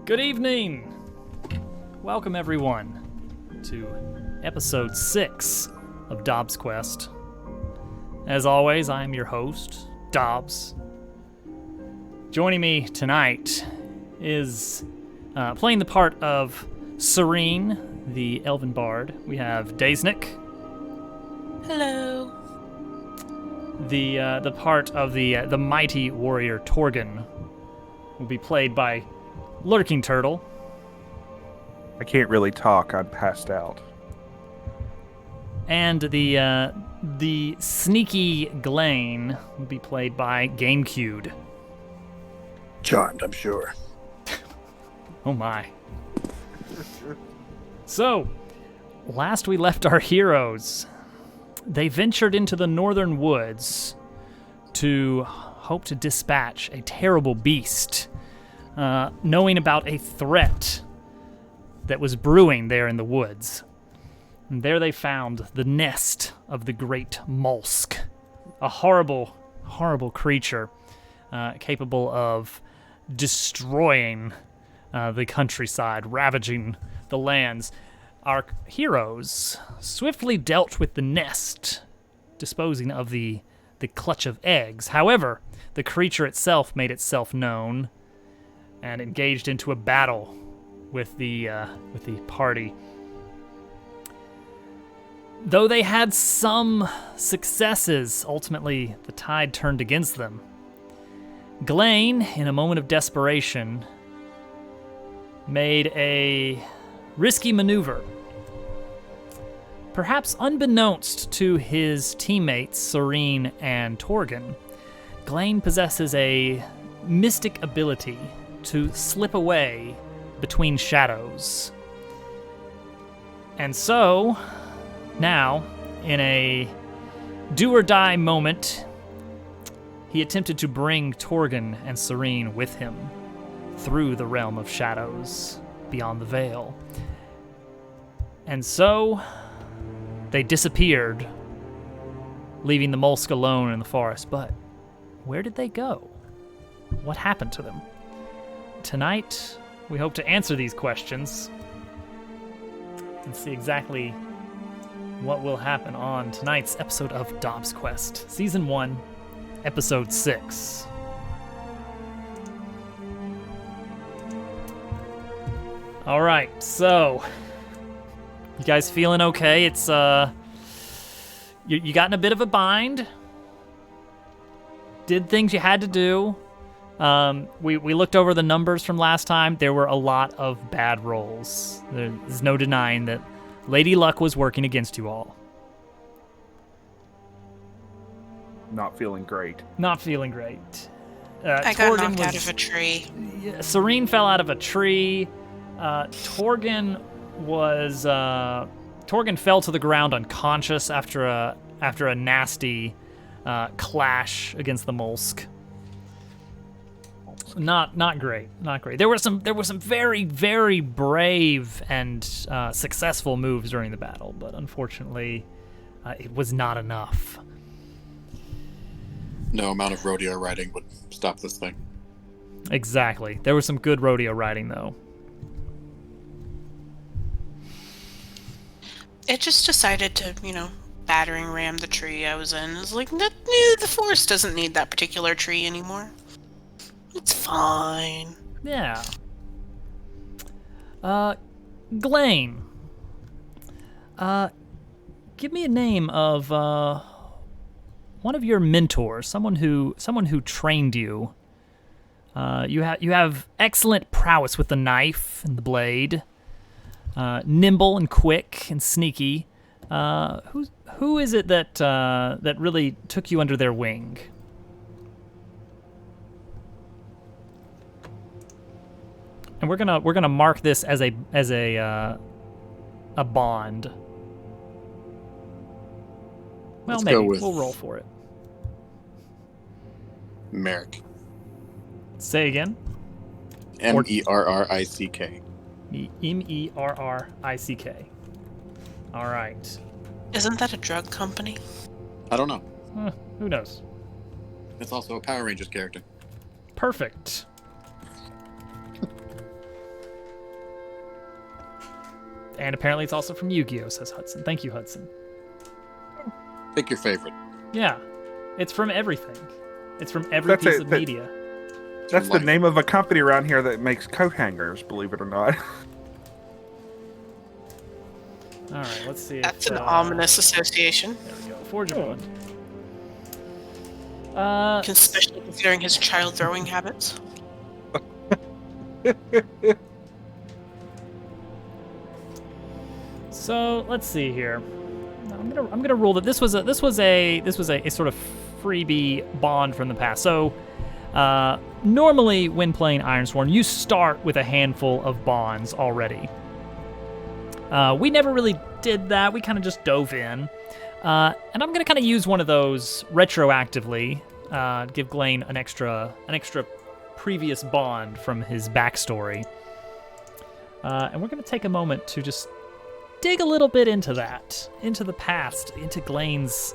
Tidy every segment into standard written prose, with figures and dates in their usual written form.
Good evening! Welcome everyone to episode 6 of DobbsQuest. As always, I am your host, Dobbs. Joining me tonight is playing the part of Serene, the Elven Bard. We have Daysnick. Hello. The part of the mighty warrior Torgon will be played by Lurking Turtle. I can't really talk. I'm passed out. And the sneaky Glane will be played by GameCube. Charmed, I'm sure. Oh my. So, last we left our heroes, they ventured into the northern woods to hope to dispatch a terrible beast, knowing about a threat that was brewing there in the woods. And there they found the nest of the great molsk, a horrible, horrible creature capable of destroying the countryside, ravaging the lands. Our heroes swiftly dealt with the nest, disposing of the clutch of eggs. However, the creature itself made itself known and engaged into a battle with the party. Though they had some successes, ultimately the tide turned against them. Glane, in a moment of desperation, made a risky maneuver. Perhaps unbeknownst to his teammates, Serene and Torgon, Glane possesses a mystic ability to slip away between shadows. And so, now, in a do-or-die moment, he attempted to bring Torgon and Serene with him through the realm of shadows beyond the veil. And so, they disappeared, leaving the molsk alone in the forest. But where did they go? What happened to them? Tonight, we hope to answer these questions and see exactly what will happen on tonight's episode of DobbsQuest, Season 1, Episode 6. All right, so you guys feeling okay? It's you got in a bit of a bind. Did things you had to do. We looked over the numbers from last time. There were a lot of bad rolls. There's no denying that Lady Luck was working against you all. Not feeling great. Not feeling great. I got knocked out of a tree. Serene fell out of a tree. Torgon fell to the ground unconscious after a nasty clash against the molsk. Not great. There were some very, very brave and successful moves during the battle, but unfortunately, it was not enough. No amount of rodeo riding would stop this thing. Exactly. There was some good rodeo riding, though. It just decided to, battering ram the tree I was in. It was like, the forest doesn't need that particular tree anymore. It's fine. Yeah. Glane. Give me a name of one of your mentors, someone who trained you. You have excellent prowess with the knife and the blade. Nimble and quick and sneaky. Who is it that really took you under their wing? And we're gonna mark this as a bond. Well, Let's maybe go with we'll roll for it. Merrick. Say again. Merrick. Merrick. All right. Isn't that a drug company? I don't know. Who knows? It's also a Power Rangers character. Perfect. And apparently it's also from Yu-Gi-Oh, says Hudson. Thank you, Hudson. Pick your favorite. Yeah, it's from everything. It's from every piece of media. That's the name of a company around here that makes coat hangers, believe it or not. All right, let's see. That's an ominous association. There we go. Forge a bond. Especially considering his child throwing habits. So let's see here. I'm gonna rule that this was a sort of freebie bond from the past. So normally when playing Ironsworn, you start with a handful of bonds already. We never really did that. We kind of just dove in. And I'm gonna kind of use one of those retroactively, give Glane an extra previous bond from his backstory. And we're gonna take a moment to just dig a little bit into that, into the past, into Glane's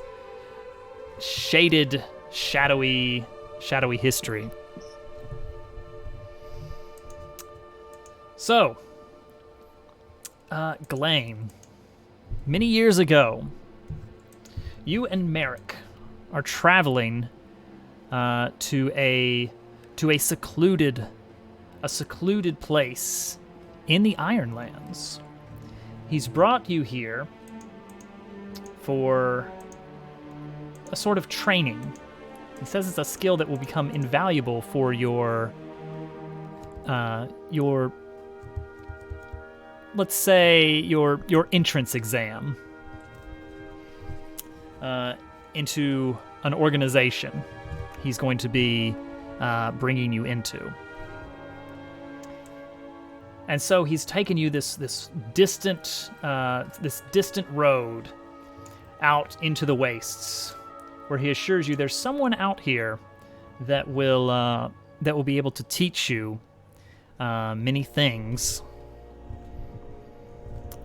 shaded, shadowy history. So, Glane, many years ago, you and Merrick are traveling to a secluded place in the Ironlands. He's brought you here for a sort of training. He says it's a skill that will become invaluable for your let's say your entrance exam into an organization he's going to be bringing you into. And so he's taken you this distant road out into the wastes, where he assures you there's someone out here that will be able to teach you many things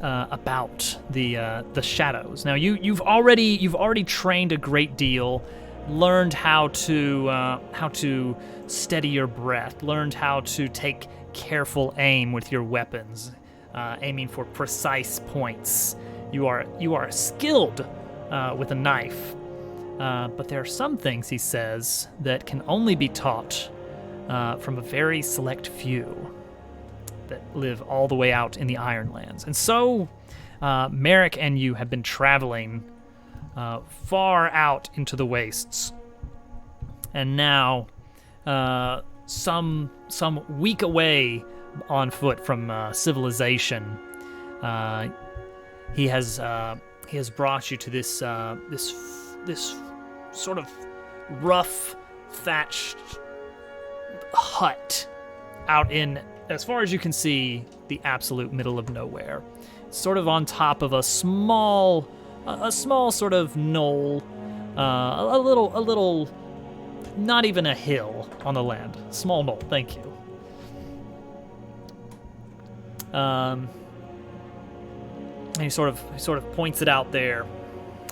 about the shadows. Now you've already trained a great deal, learned how to steady your breath, learned how to take careful aim with your weapons, aiming for precise points. You are skilled with a knife, but there are some things, he says, that can only be taught from a very select few that live all the way out in the Ironlands. And so Merrick and you have been traveling far out into the wastes, and now some week away on foot from civilization, he has brought you to this sort of rough thatched hut out in, as far as you can see, the absolute middle of nowhere, sort of on top of a small sort of knoll, a little. Not even a hill on the land. Small knoll, thank you. And he sort of points it out there,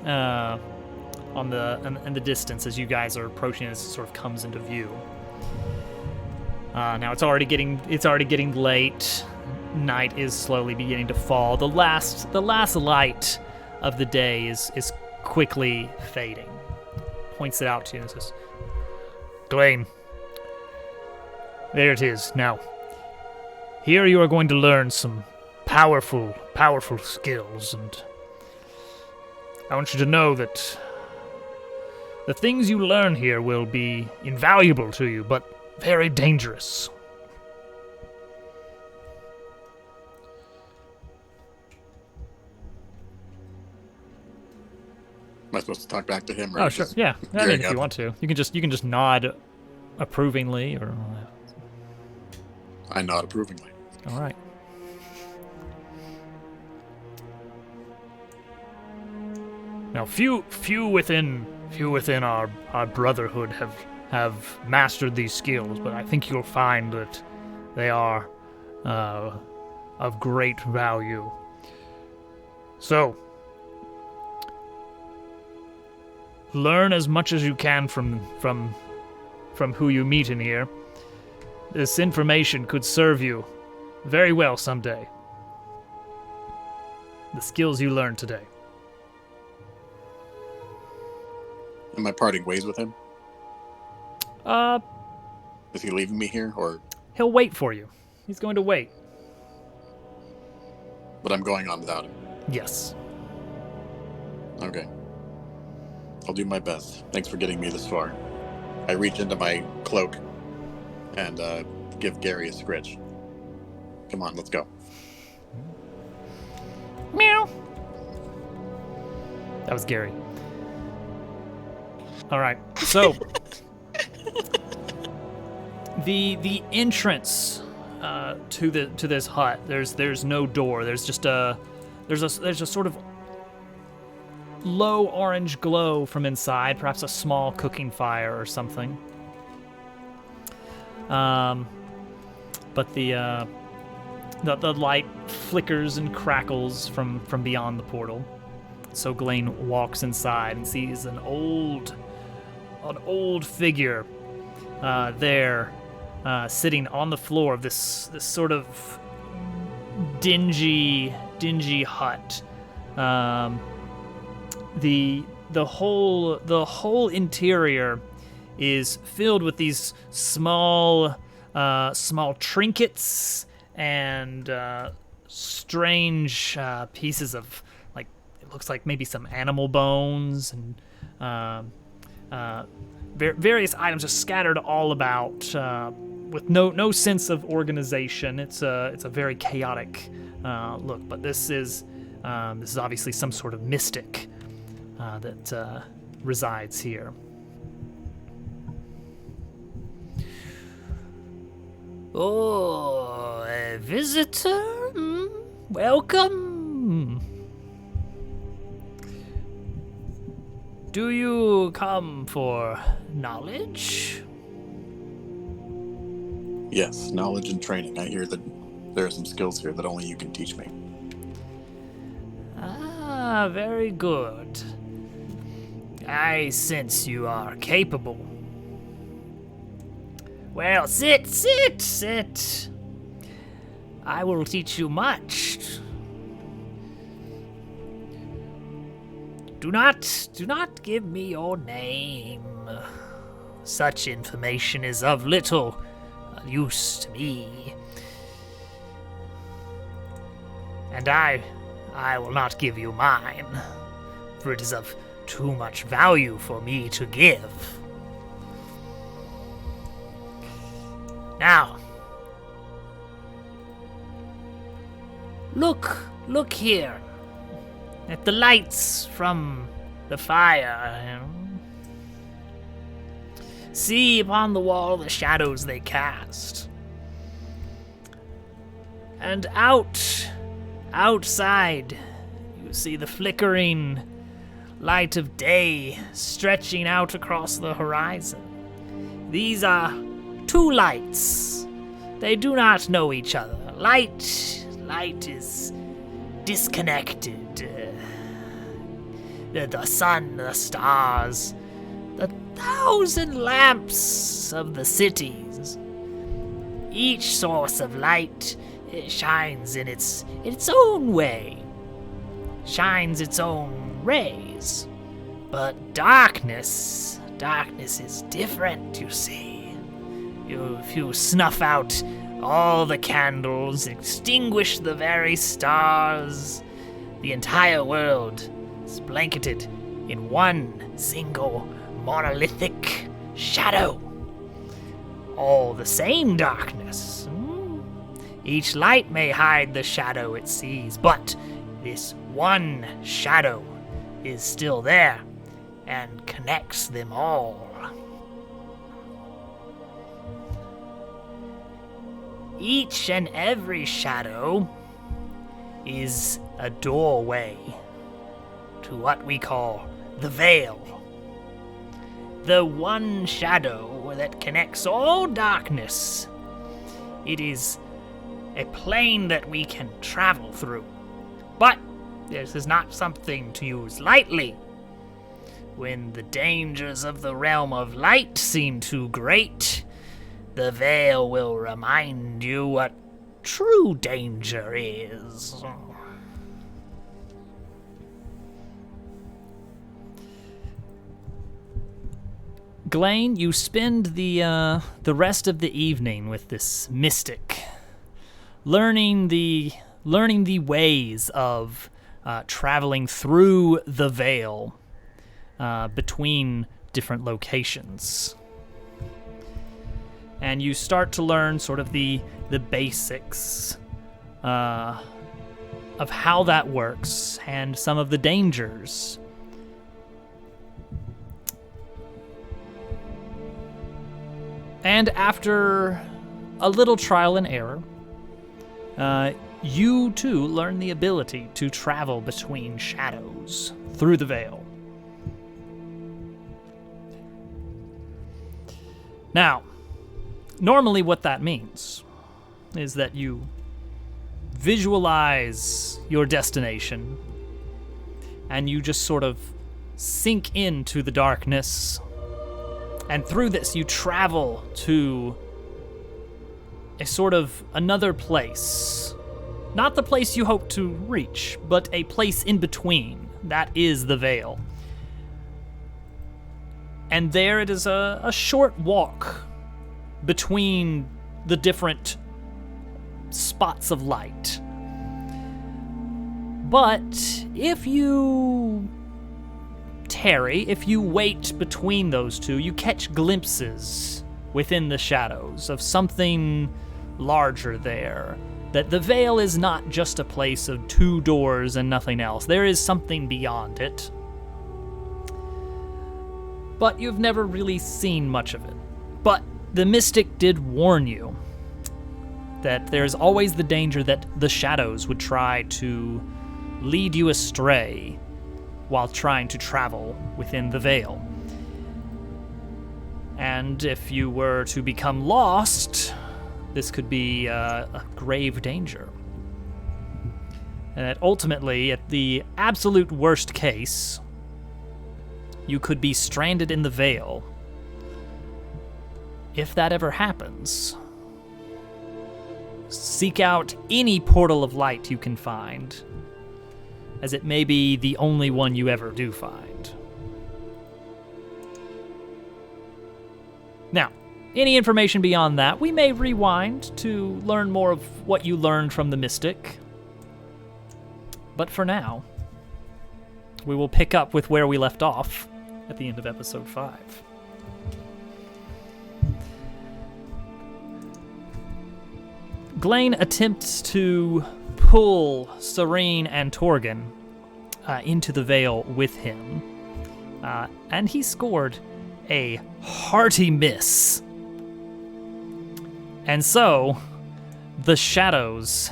in the distance as you guys are approaching. As it sort of comes into view. Now it's already getting late. Night is slowly beginning to fall. The last light of the day is quickly fading. Points it out to you and says, Glane, there it is. Now, here you are going to learn some powerful skills, and I want you to know that the things you learn here will be invaluable to you, but very dangerous. Am I supposed to talk back to him? Or Oh, sure. Yeah. I mean, if you want to, you can just nod approvingly, or. I nod approvingly. All right. Now, few within our brotherhood have mastered these skills, but I think you'll find that they are of great value. So, learn as much as you can from who you meet in here. This information could serve you very well someday. the skills you learned today. Am I parting ways with him? Is he leaving me here, or? He'll wait for you. He's going to wait. But I'm going on without him. Yes. Okay. I'll do my best. Thanks for getting me this far. I reach into my cloak and give Gary a scritch. Come on, let's go. Meow. That was Gary. All right. So the entrance to this hut. There's no door. There's just there's a sort of low orange glow from inside, perhaps a small cooking fire or something. But the light flickers and crackles from beyond the portal. So Glane walks inside and sees an old figure there, sitting on the floor of this sort of dingy hut. The whole interior is filled with these small trinkets and strange pieces of, like, it looks like maybe some animal bones and various items just scattered all about, with no sense of organization. It's a very chaotic look, but this is obviously some sort of mystic that resides here. Oh, a visitor? Welcome. Do you come for knowledge? Yes, knowledge and training. I hear that there are some skills here that only you can teach me. Ah, very good. I sense you are capable. Well, sit. I will teach you much. Do not give me your name. Such information is of little use to me. And I will not give you mine, for it is of too much value for me to give. Now, look here at the lights from the fire. See upon the wall the shadows they cast. And outside, you see the flickering light of day stretching out across the horizon. These are two lights. They do not know each other. Light is disconnected. The sun, the stars, the 1,000 lamps of the cities. Each source of light shines in its own way, shines its own rays. But darkness is different, you see. If you snuff out all the candles, extinguish the very stars, the entire world is blanketed in one single monolithic shadow. All the same darkness. Each light may hide the shadow it sees, but this one shadow is still there and connects them all. Each and every shadow is a doorway to what we call the Veil. The one shadow that connects all darkness. It is a plane that we can travel through. But this is not something to use lightly. When the dangers of the realm of light seem too great, the Veil will remind you what true danger is. Glaine, you spend the rest of the evening with this mystic, learning the ways of traveling through the veil between different locations. And you start to learn sort of the basics of how that works and some of the dangers. And after a little trial and error, you too learn the ability to travel between shadows through the veil. Now, normally what that means is that you visualize your destination and you just sort of sink into the darkness. And through this, you travel to a sort of another place. Not the place you hope to reach, but a place in between. That is the veil. And there it is a short walk between the different spots of light. But if you tarry, if you wait between those two, you catch glimpses within the shadows of something larger there. That the veil is not just a place of two doors and nothing else. There is something beyond it. But you've never really seen much of it. But the mystic did warn you that there's always the danger that the shadows would try to lead you astray while trying to travel within the veil. And if you were to become lost, this could be a grave danger. And that ultimately, at the absolute worst case, you could be stranded in the veil. If that ever happens, seek out any portal of light you can find, as it may be the only one you ever do find. Now, any information beyond that, we may rewind to learn more of what you learned from the mystic. But for now, we will pick up with where we left off at the end of episode 5. Glaine attempts to pull Serene and Torgen into the veil with him, and he scored a hearty miss. And so, the shadows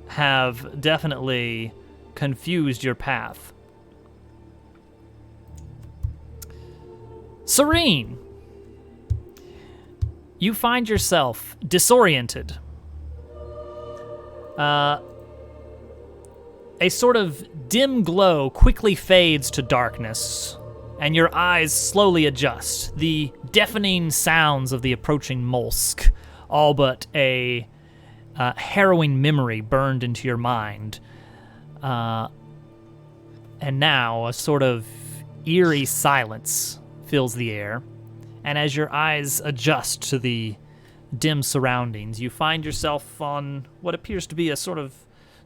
have definitely confused your path. Serene, you find yourself disoriented. A sort of dim glow quickly fades to darkness, and your eyes slowly adjust. The deafening sounds of the approaching Molsk, all but a harrowing memory burned into your mind. And now a sort of eerie silence fills the air, and as your eyes adjust to the dim surroundings, you find yourself on what appears to be a sort of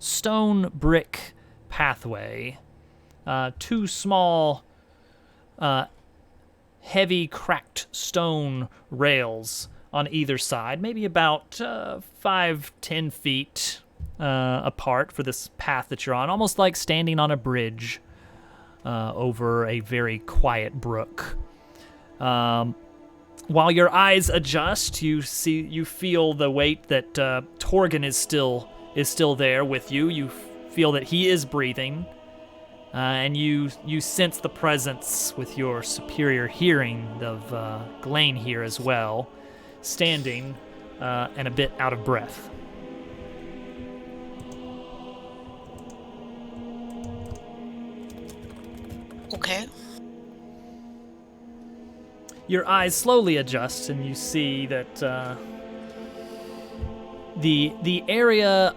stone brick pathway. Two small, heavy, cracked stone rails on either side, maybe about 5-10 feet apart for this path that you're on, almost like standing on a bridge over a very quiet brook. While your eyes adjust, you feel the weight that Torgen is still there with you. You feel that he is breathing, and you sense the presence with your superior hearing of Glaine here as well, standing and a bit out of breath. Okay. Your eyes slowly adjust, and you see that the area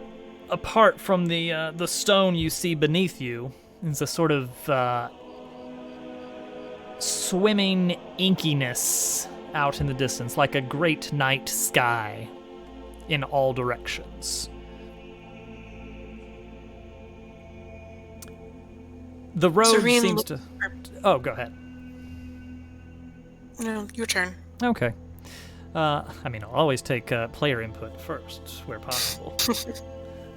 apart from the stone you see beneath you is a sort of swimming inkiness out in the distance, like a great night sky in all directions. The road Serene seems to... Oh, go ahead. No, your turn. Okay. I'll always take player input first, where possible.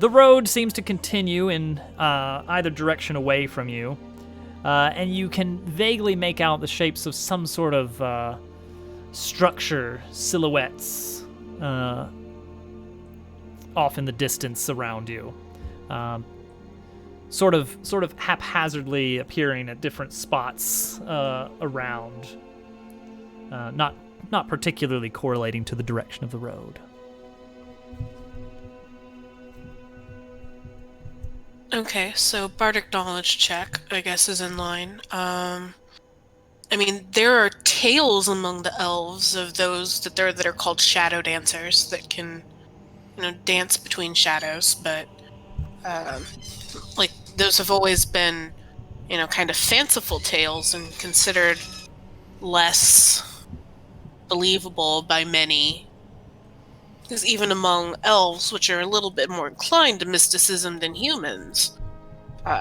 The road seems to continue in either direction away from you, and you can vaguely make out the shapes of some sort of structure, silhouettes, off in the distance around you. Sort of haphazardly appearing at different spots around, not particularly correlating to the direction of the road. Okay, so Bardic Knowledge check, I guess, is in line. There are tales among the elves of those that are called shadow dancers that can, dance between shadows, but those have always been, kind of fanciful tales and considered less believable by many. Because even among elves, which are a little bit more inclined to mysticism than humans,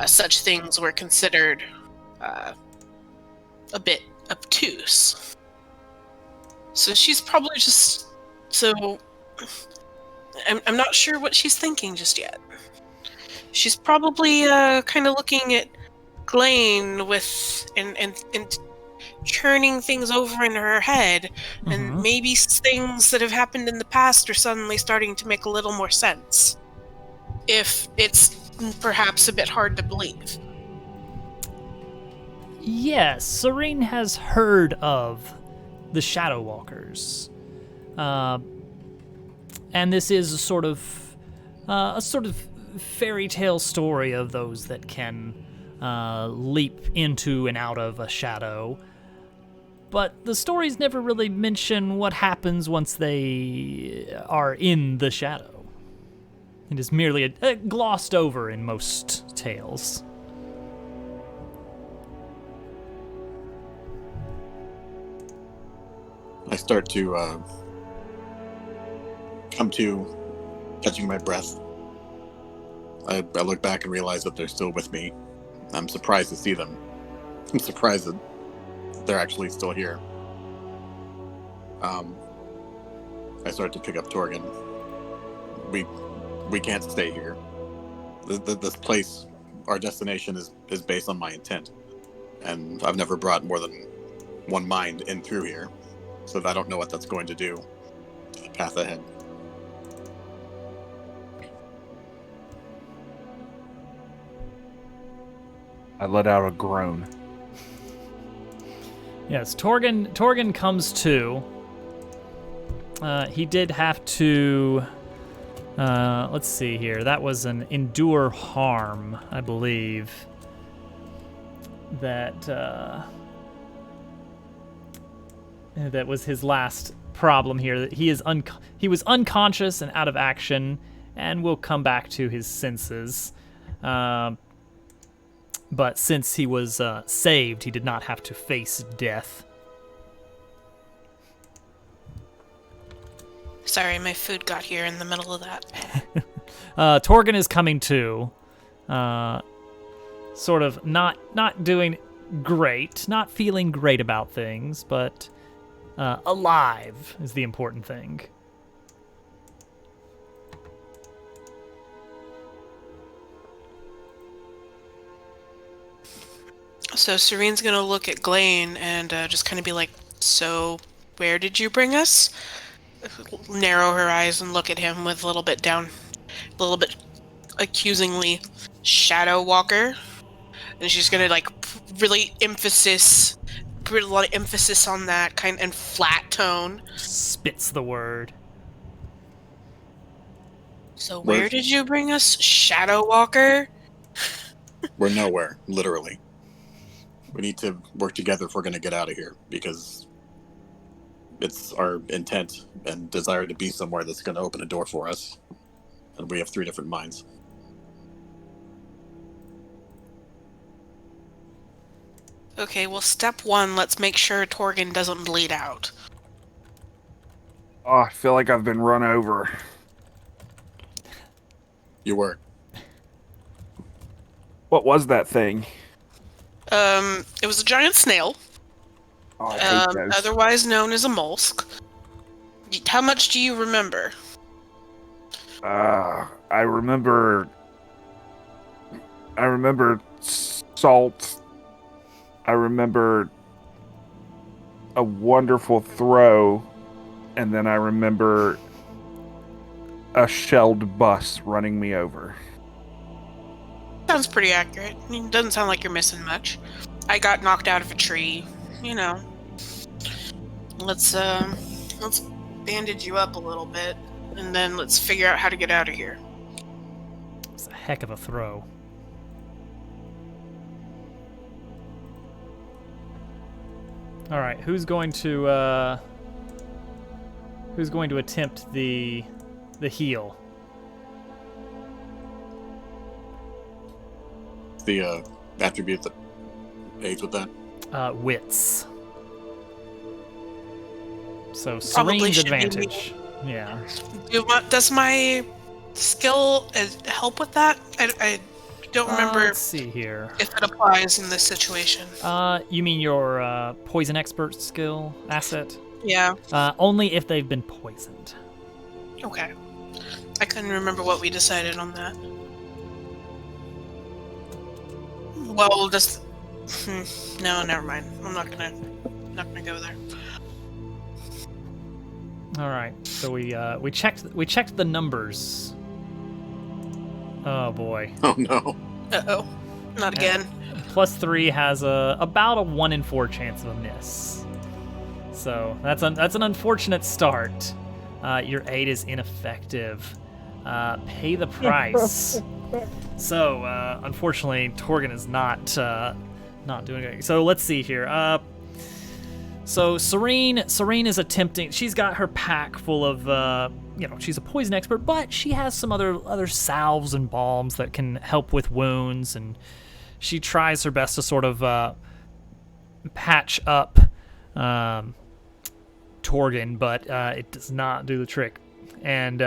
such things were considered a bit obtuse. So she's probably just... So... I'm not sure what she's thinking just yet. She's probably kind of looking at Glaine with and churning things over in her head, and maybe things that have happened in the past are suddenly starting to make a little more sense. If it's perhaps a bit hard to believe. Yes, Serene has heard of the Shadow Walkers. And this is a sort of fairy tale story of those that can leap into and out of a shadow. But the stories never really mention what happens once they are in the shadow. It is merely glossed over in most tales. I start to come to, catching my breath. I look back and realize that they're still with me. I'm surprised to see them. I'm surprised that they're actually still here. I start to pick up Torgen. We can't stay here. This place, our destination is based on my intent. And I've never brought more than one mind in through here. So I don't know what that's going to do to the path ahead. I let out a groan. Yes, Torgen comes to. He did have to. Let's see here. That was an endure harm, I believe. That was his last problem here. That he was unconscious and out of action, and will come back to his senses. But since he was saved, he did not have to face death. Sorry, my food got here in the middle of that. Torgen is coming to. Sort of not doing great, not feeling great about things, but alive is the important thing. So Serene's gonna look at Glaine and just kind of be like, "So, where did you bring us?" Narrow her eyes and look at him with a little bit accusingly. "Shadow Walker," and she's gonna really put a lot of emphasis on that kind and flat tone. Spits the word. "So where did you bring us, Shadow Walker?" We're nowhere, literally. We need to work together if we're going to get out of here, because it's our intent and desire to be somewhere that's going to open a door for us. And we have 3 different minds. Okay, well, step one, let's make sure Torgen doesn't bleed out. Oh, I feel like I've been run over. You were. What was that thing? It was a giant snail, Oh, I hate those. otherwise known as a mollusk. How much do you remember? I remember salt. I remember a wonderful throw, and then I remember a shelled bus running me over. Sounds pretty accurate. I mean, doesn't sound like you're missing much. I got knocked out of a tree. You know. Let's bandage you up a little bit, and then let's figure out how to get out of here. It's a heck of a throw. All right, who's going to attempt the heal? The attribute that aids with that. Wits. So Probably Serene's should be me. advantage. Yeah. Does my skill help with that? I don't remember Let's see here. if it applies in this situation. You mean your poison expert skill asset? Yeah. Only if they've been poisoned. Okay. I couldn't remember what we decided on that. Well, just no, never mind. I'm not gonna go there. All right. So we checked the numbers. Oh boy. Oh no. Uh-oh. Not again. +3 has about a 1 in 4 chance of a miss. So that's an unfortunate start. Your aid is ineffective. Pay the price. So unfortunately, Torgen is not doing it. So let's see here. So Serene is attempting. She's got her pack full of, she's a poison expert, but she has some other salves and balms that can help with wounds, and she tries her best to sort of patch up Torgen, but it does not do the trick. And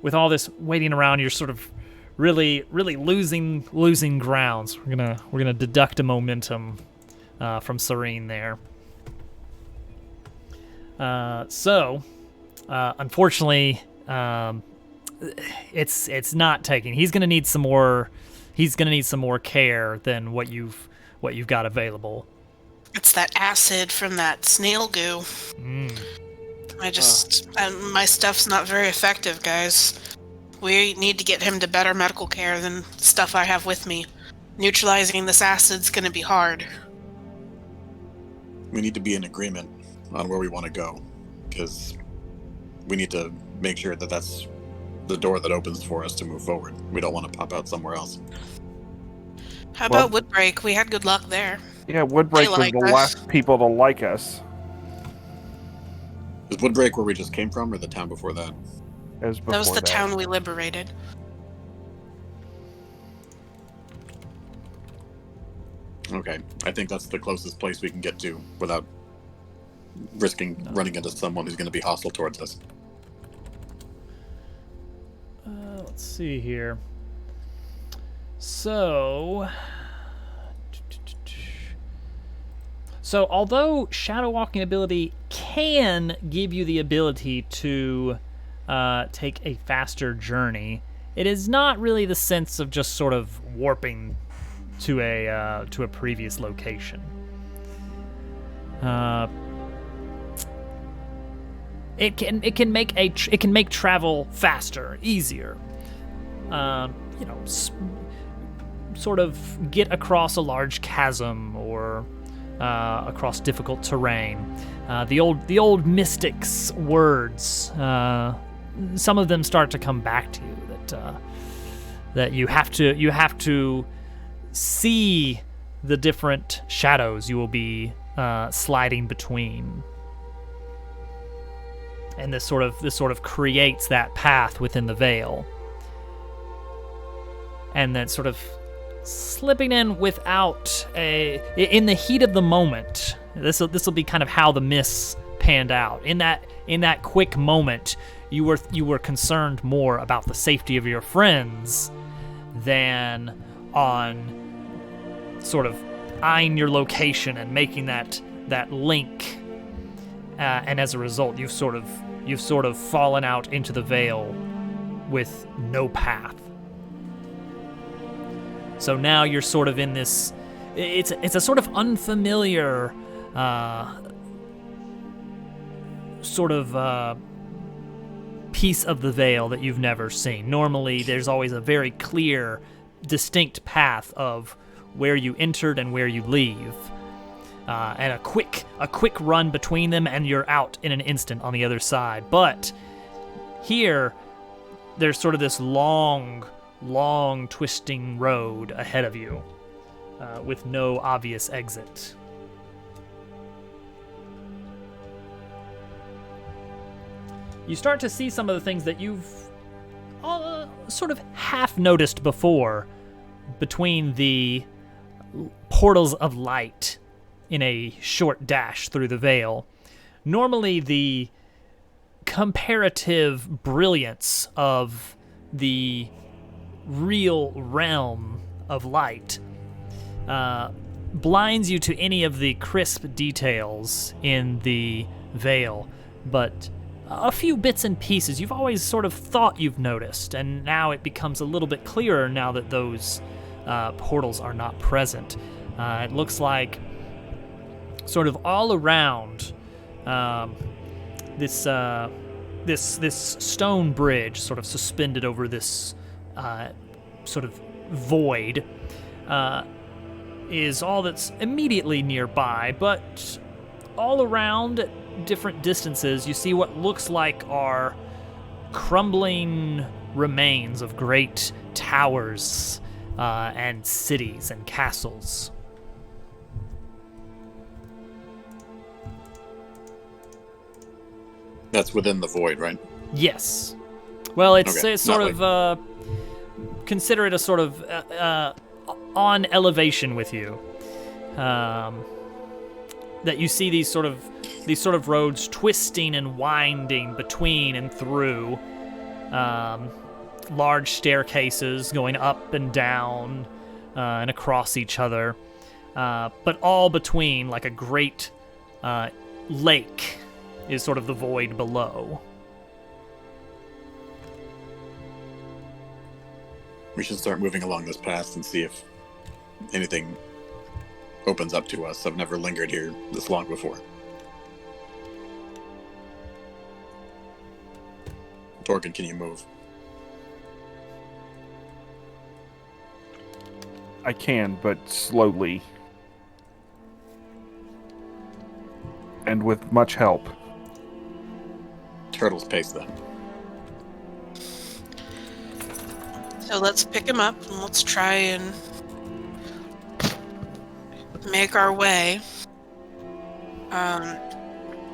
with all this waiting around, you're sort of really losing grounds. We're gonna deduct a momentum from Serene there. Unfortunately, it's not taking. He's gonna need some more. He's gonna need some more care than what you've got available. It's that acid from that snail goo. My stuff's not very effective, guys. We need to get him to better medical care than stuff I have with me. Neutralizing this acid's gonna be hard. We need to be in agreement on where we want to go, because we need to make sure that that's the door that opens for us to move forward. We don't want to pop out somewhere else. How about Woodbreak? We had good luck there. Yeah, Woodbreak was like the us. last people to like us. Is Woodbreak where we just came from, or the town before that? It was That was before the town we liberated. Okay, I think that's the closest place we can get to without risking running into someone who's going to be hostile towards us. Let's see here. So although Shadow Walking ability can give you the ability to take a faster journey, it is not really the sense of just sort of warping to a previous location. It can make travel faster, easier. Sort of get across a large chasm or across difficult terrain. The old mystics' words. Some of them start to come back to you that you have to see the different shadows you will be sliding between. And this sort of creates that path within the veil. And then sort of slipping in without in the heat of the moment. This will be kind of how the mists panned out. In that quick moment, you were concerned more about the safety of your friends than on sort of eyeing your location and making that link. And as a result, you've sort of fallen out into the Vale with no path. So now you're sort of in this. It's a sort of unfamiliar sort of piece of the Vale that you've never seen. Normally, there's always a very clear, distinct path of where you entered and where you leave, and a quick run between them, and you're out in an instant on the other side. But here, there's sort of this long twisting road ahead of you, with no obvious exit. You start to see some of the things that you've sort of half noticed before between the portals of light in a short dash through the Vale. Normally, the comparative brilliance of the real realm of light blinds you to any of the crisp details in the Vale, but a few bits and pieces you've always sort of thought you've noticed, and now it becomes a little bit clearer now that those portals are not present. It looks like sort of all around this stone bridge sort of suspended over this sort of void is all that's immediately nearby, but all around at different distances you see what looks like are crumbling remains of great towers and cities and castles. That's within the void, right? Yes. Well, it's sort Not of consider it a sort of on elevation with you. That you see these sort of roads twisting and winding between and through large staircases going up and down and across each other, but all between, like a great lake, is sort of the void below. We should start moving along this path and see if anything opens up to us. I've never lingered here this long before. Torgen, can you move? I can, but slowly. And with much help. Turtle's pace, then. So let's pick him up and let's try and make our way.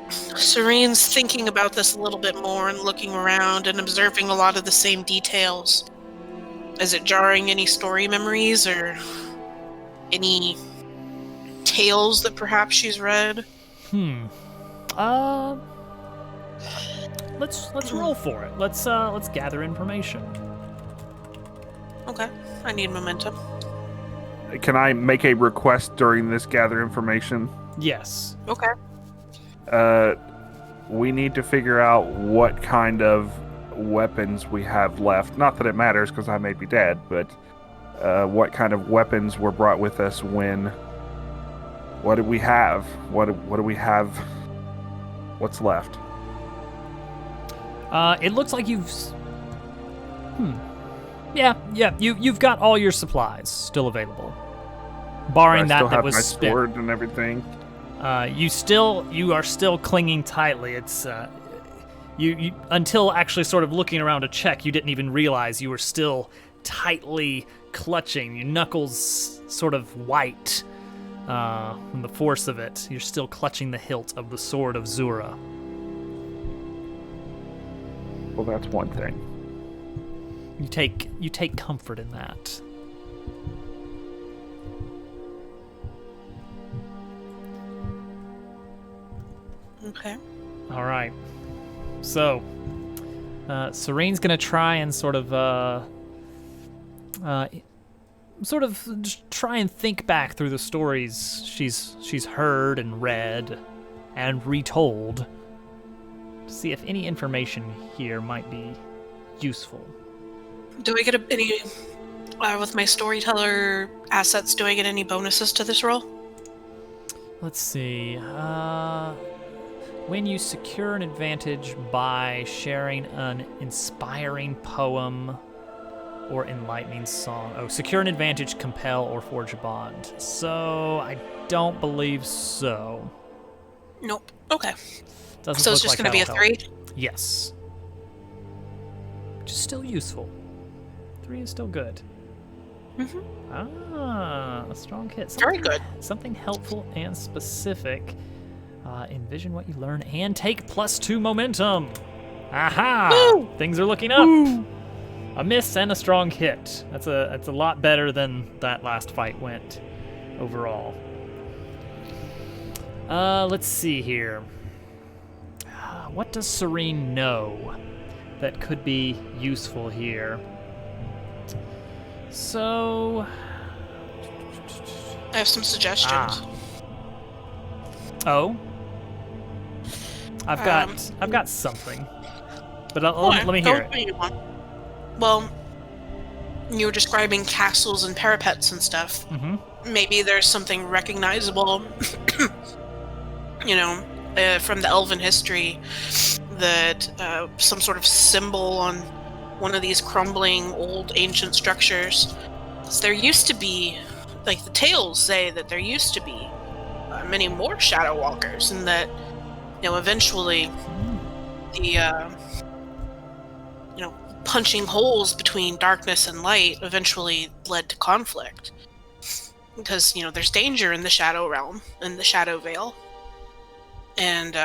Serene's thinking about this a little bit more and looking around and observing a lot of the same details. Is it jarring any story memories or any tales that perhaps she's read? Let's roll for it. Let's gather information. Okay, I need momentum. Can I make a request during this gather information? Yes. Okay. We need to figure out what kind of weapons we have left. Not that it matters, because I may be dead, but what kind of weapons were brought with us when... What did we have? What do we have? What's left? It looks like you've... Yeah, you've got all your supplies still available. Barring I still that have was my spent. sword and everything. You are still clinging tightly. It's you until actually sort of looking around to check, you didn't even realize you were still tightly clutching. Your knuckles sort of white from the force of it. You're still clutching the hilt of the sword of Zura. Well, that's one thing. You take comfort in that. Okay. All right. So, Serene's gonna try and sort of just try and think back through the stories she's heard and read and retold to see if any information here might be useful. Do I get any, with my storyteller assets, do I get any bonuses to this roll? Let's see. When you secure an advantage by sharing an inspiring poem or enlightening song. Oh, secure an advantage, compel, or forge a bond. So, I don't believe so. Nope. Okay. Doesn't So look it's just like going to be a that'll 3? help. Yes. Which is still useful. 3 is still good. Mm-hmm. Ah, a strong hit. Very good. Something helpful and specific. Envision what you learn and take +2 momentum. Aha! Woo! Things are looking up. Woo! A miss and a strong hit. That's a lot better than that last fight went overall. Let's see here. What does Serene know that could be useful here? So, I have some suggestions. Oh, I've got something, but let me hear it. Well, you were describing castles and parapets and stuff. Mm-hmm. Maybe there's something recognizable, from the elven history that some sort of symbol on one of these crumbling old ancient structures. So there used to be, like the tales say that there used to be many more shadow walkers, and that eventually the punching holes between darkness and light eventually led to conflict, because there's danger in the shadow realm, in the shadow veil, and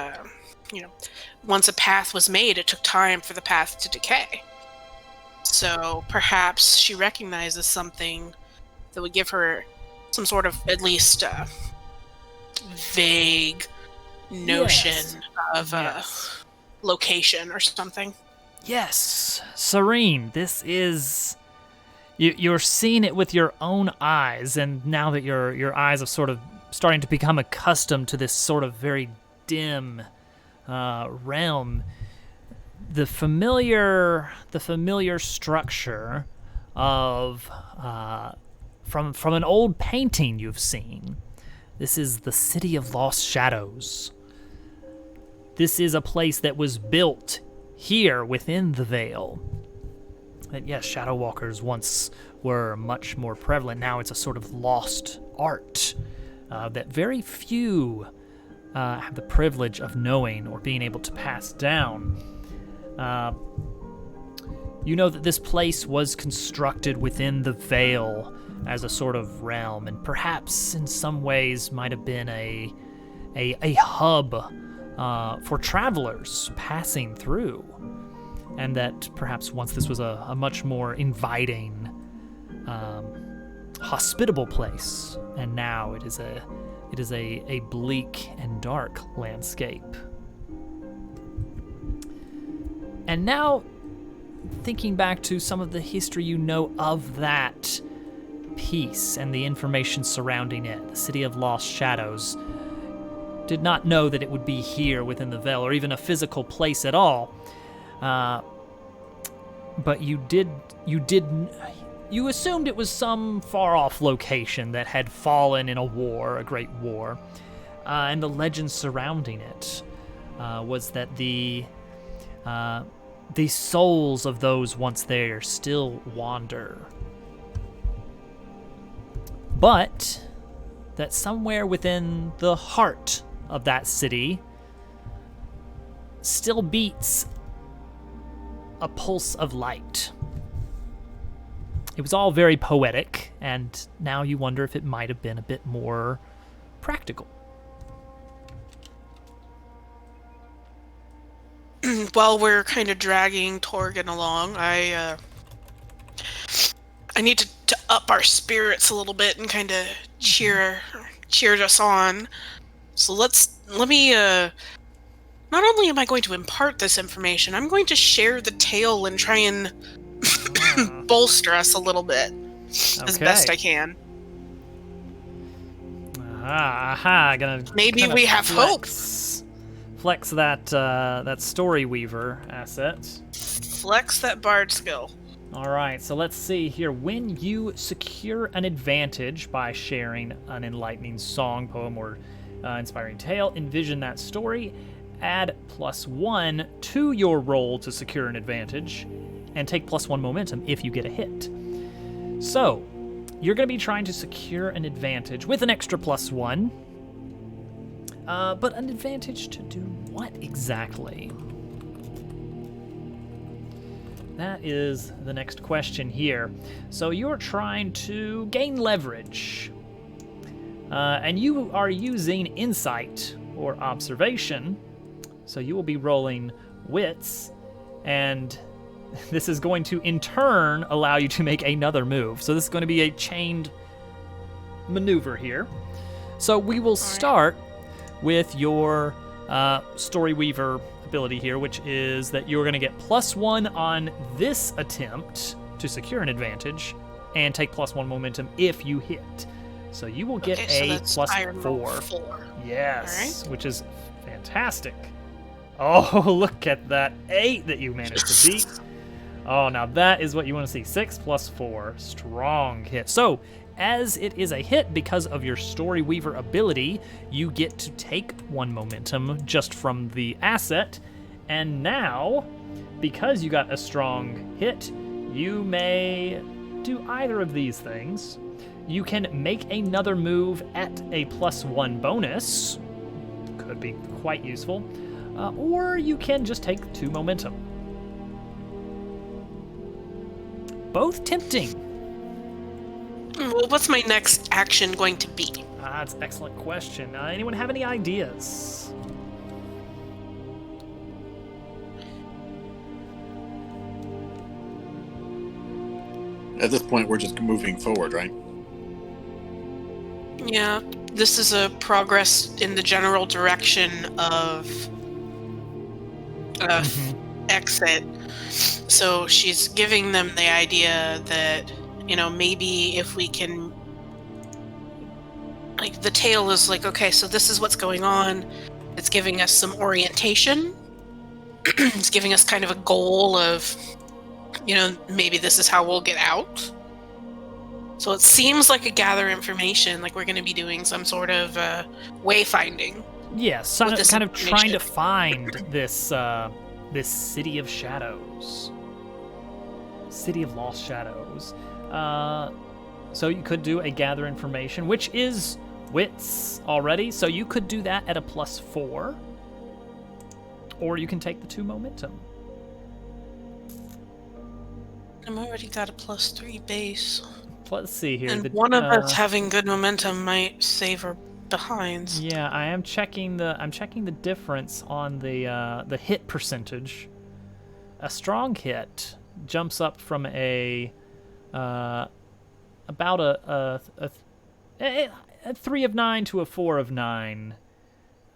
once a path was made, it took time for the path to decay. So perhaps she recognizes something that would give her some sort of, at least vague notion of location or something. Yes, Serene, this is... You're seeing it with your own eyes, and now that your eyes are sort of starting to become accustomed to this sort of very dim realm, the familiar structure of from an old painting you've seen. This is the City of Lost Shadows. This is a place that was built here within the Veil. And yes, Shadow Walkers once were much more prevalent. Now it's a sort of lost art that very few have the privilege of knowing or being able to pass down. You know that this place was constructed within the Veil as a sort of realm, and perhaps in some ways might have been a hub for travelers passing through, and that perhaps once this was a much more inviting, hospitable place, and now it is a bleak and dark landscape. And now, thinking back to some of the history you know of that piece and the information surrounding it, the City of Lost Shadows, did not know that it would be here within the Veil, or even a physical place at all. But you assumed it was some far-off location that had fallen in a great war, and the legend surrounding it was that the souls of those once there still wander, but that somewhere within the heart of that city still beats a pulse of light. It was all very poetic, and now you wonder if it might have been a bit more practical. While we're kind of dragging Torgan along, I need to up our spirits a little bit and kind of cheer us on. So let me not only am I going to impart this information, I'm going to share the tale and try and bolster us a little bit as best I can. Gonna maybe we have hope. Flex that story weaver asset. Flex that bard skill. All right, so let's see here. When you secure an advantage by sharing an enlightening song, poem, or inspiring tale, envision that story, add +1 to your roll to secure an advantage, and take +1 momentum if you get a hit. So, you're going to be trying to secure an advantage with an extra +1, but an advantage to do what exactly? That is the next question here. So you're trying to gain leverage, and you are using insight or observation, so you will be rolling wits, and this is going to in turn allow you to make another move. So this is going to be a chained maneuver here. So we will start with your Story Weaver ability here, which is that you're going to get +1 on this attempt to secure an advantage, and take +1 momentum if you hit. So you will get a +4. Yes, which is fantastic. Oh, look at that 8 that you managed to beat. Oh, now that is what you want to see. 6 + 4. Strong hit. So, as it is a hit because of your Story Weaver ability, you get to take 1 momentum just from the asset. And now, because you got a strong hit, you may do either of these things. You can make another move at a +1 bonus. Could be quite useful. Or you can just take 2 momentum. Both tempting. Well, what's my next action going to be? That's an excellent question. Anyone have any ideas? At this point, we're just moving forward, right? Yeah, this is a progress in the general direction of exit. So she's giving them the idea that, maybe if we can, like, the tale is like, okay, so this is what's going on. It's giving us some orientation. It's giving us kind of a goal of, maybe this is how we'll get out. So it seems like a gather information, like we're going to be doing some sort of wayfinding. Yes, so kind of trying to find this this city of shadows, city of lost shadows. So you could do a gather information, which is wits already. So you could do that at a +4, or you can take the 2 momentum. I'm already got a +3 base. Let's see here. And one of us having good momentum might save our behinds. Yeah, I'm checking the difference on the hit percentage. A strong hit jumps up from about a 3 of 9 to a 4 of 9.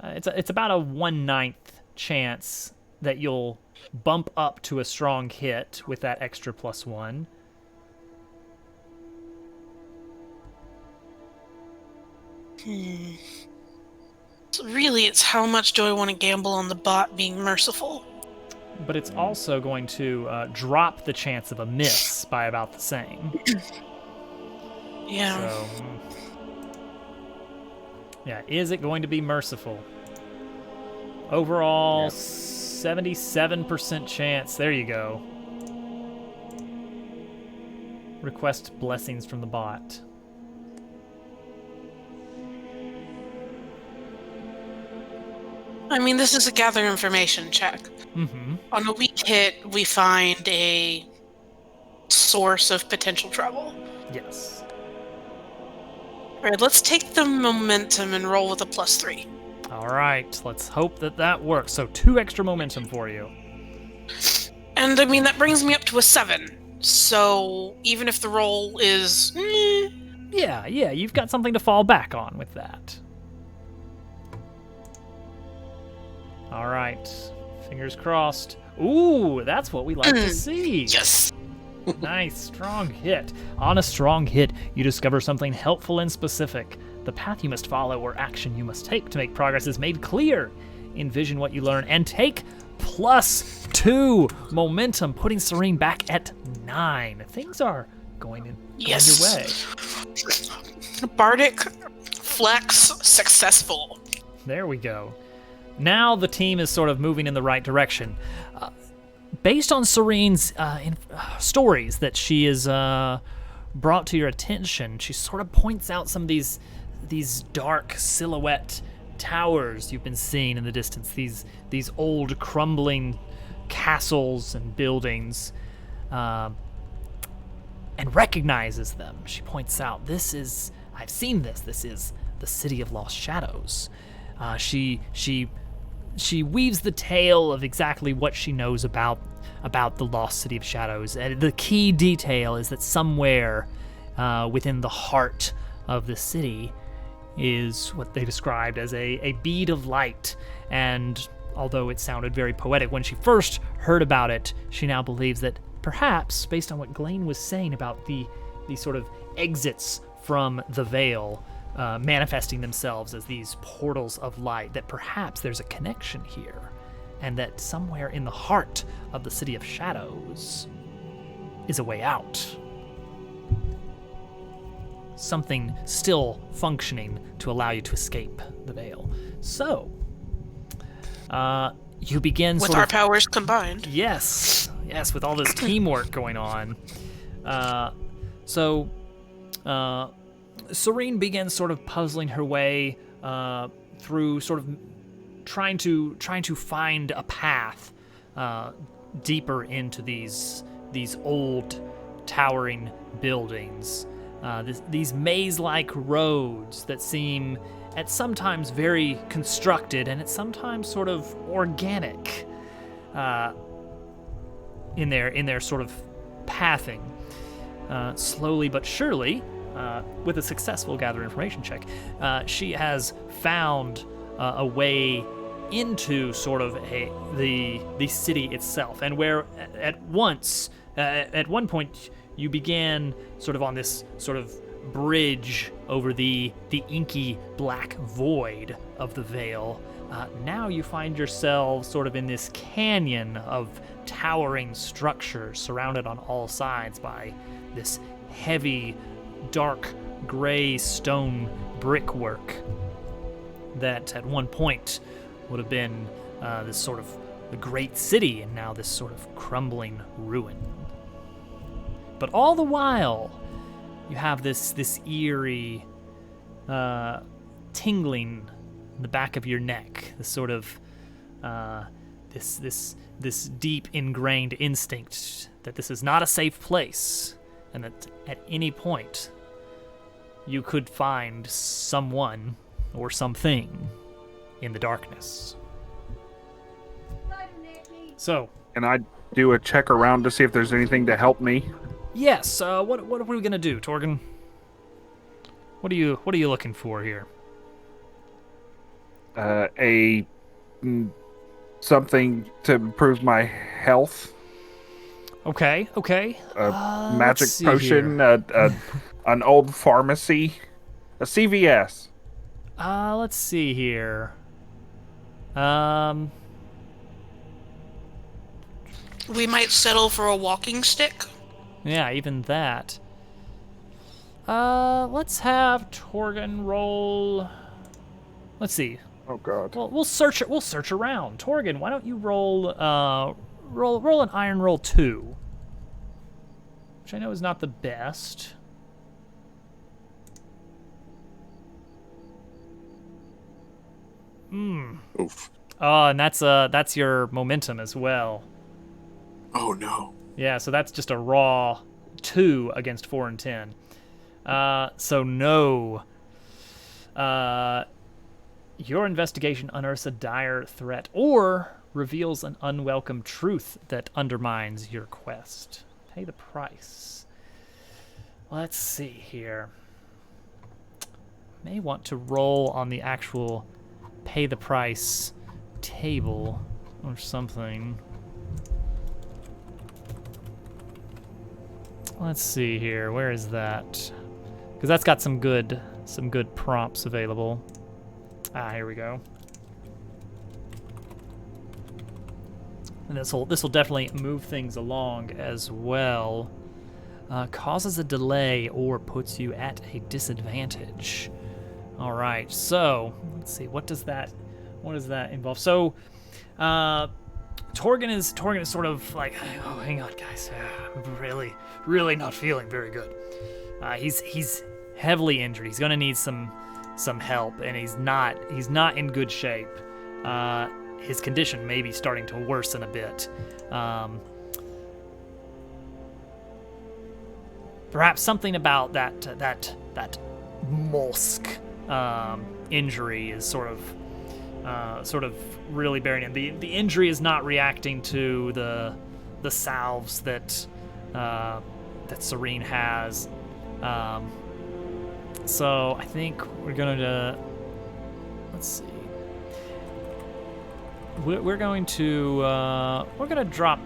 It's about a 1/9 chance that you'll bump up to a strong hit with that extra +1. So really, it's how much do I want to gamble on the bot being merciful? But it's also going to drop the chance of a miss by about the same. Yeah. So, yeah, is it going to be merciful? Overall, 77% chance. There you go. Request blessings from the bot. I mean, this is a gather information check. Mm-hmm. On a weak hit, we find a source of potential trouble. Yes. All right, let's take the momentum and roll with a +3. All right, let's hope that works. So 2 extra momentum for you. And I mean, that brings me up to a 7. So even if the roll is... Yeah, you've got something to fall back on with that. All right. Fingers crossed. Ooh, that's what we like to see. Yes. Nice, strong hit. On a strong hit, you discover something helpful and specific. The path you must follow or action you must take to make progress is made clear. Envision what you learn and take +2 momentum, putting Serene back at 9. Things are going your way. Bardic flex successful. There we go. Now the team is sort of moving in the right direction. Based on Serene's stories that she has brought to your attention, she sort of points out some of these dark silhouette towers you've been seeing in the distance, these old crumbling castles and buildings, and recognizes them. She points out, I've seen this. This is the City of Lost Shadows. She weaves the tale of exactly what she knows about the Lost City of Shadows. And the key detail is that somewhere within the heart of the city is what they described as a bead of light. And although it sounded very poetic when she first heard about it, she now believes that perhaps, based on what Glane was saying about the sort of exits from the veil, manifesting themselves as these portals of light, that perhaps there's a connection here, and that somewhere in the heart of the City of Shadows is a way out. Something still functioning to allow you to escape the veil. So, you begin with our powers combined. Yes, with all this teamwork going on. Serene begins sort of puzzling her way through sort of trying to find a path deeper into these old towering buildings. These maze-like roads that seem at sometimes very constructed and at sometimes sort of organic in their sort of pathing. Slowly but surely, with a successful gather information check, she has found a way into sort of the city itself, and where at one point you began sort of on this sort of bridge over the inky black void of the veil. Now you find yourself sort of in this canyon of towering structures surrounded on all sides by this heavy, dark gray stone brickwork that at one point would have been this sort of the great city, and now this sort of crumbling ruin. But all the while, you have this eerie tingling in the back of your neck, this sort of this deep ingrained instinct that this is not a safe place, and that at any point you could find someone or something in the darkness. So, can I do a check around to see if there's anything to help me? Yes. What are we gonna do, Torgen? What are you looking for here? Something to improve my health. Okay. A magic potion, an old pharmacy, a CVS. Let's see here. We might settle for a walking stick. Yeah, even that. Let's have Torgen roll. Let's see. Oh God. Well, we'll search around. Torgen, why don't you roll an iron roll 2, which I know is not the best. Oof. Oh, and that's your momentum as well. Oh no. Yeah, so that's just a raw 2 against 4 and 10. So no. Your investigation unearths a dire threat or reveals an unwelcome truth that undermines your quest. Pay the price. Let's see here. May want to roll on the actual pay the price table or something. Let's see here. Where is that? Because that's got some good prompts available. Here we go. And this will definitely move things along as well. Causes a delay or puts you at a disadvantage. All right. So let's see. What does that involve? So Torgen is sort of like, oh, hang on, guys. I'm really not feeling very good. He's heavily injured. He's gonna need some help, and he's not in good shape. His condition may be starting to worsen a bit. Perhaps something about that mollusk injury is sort of really bearing in. The injury is not reacting to the salves that Serene has. So I think we're gonna let's see. We're going to drop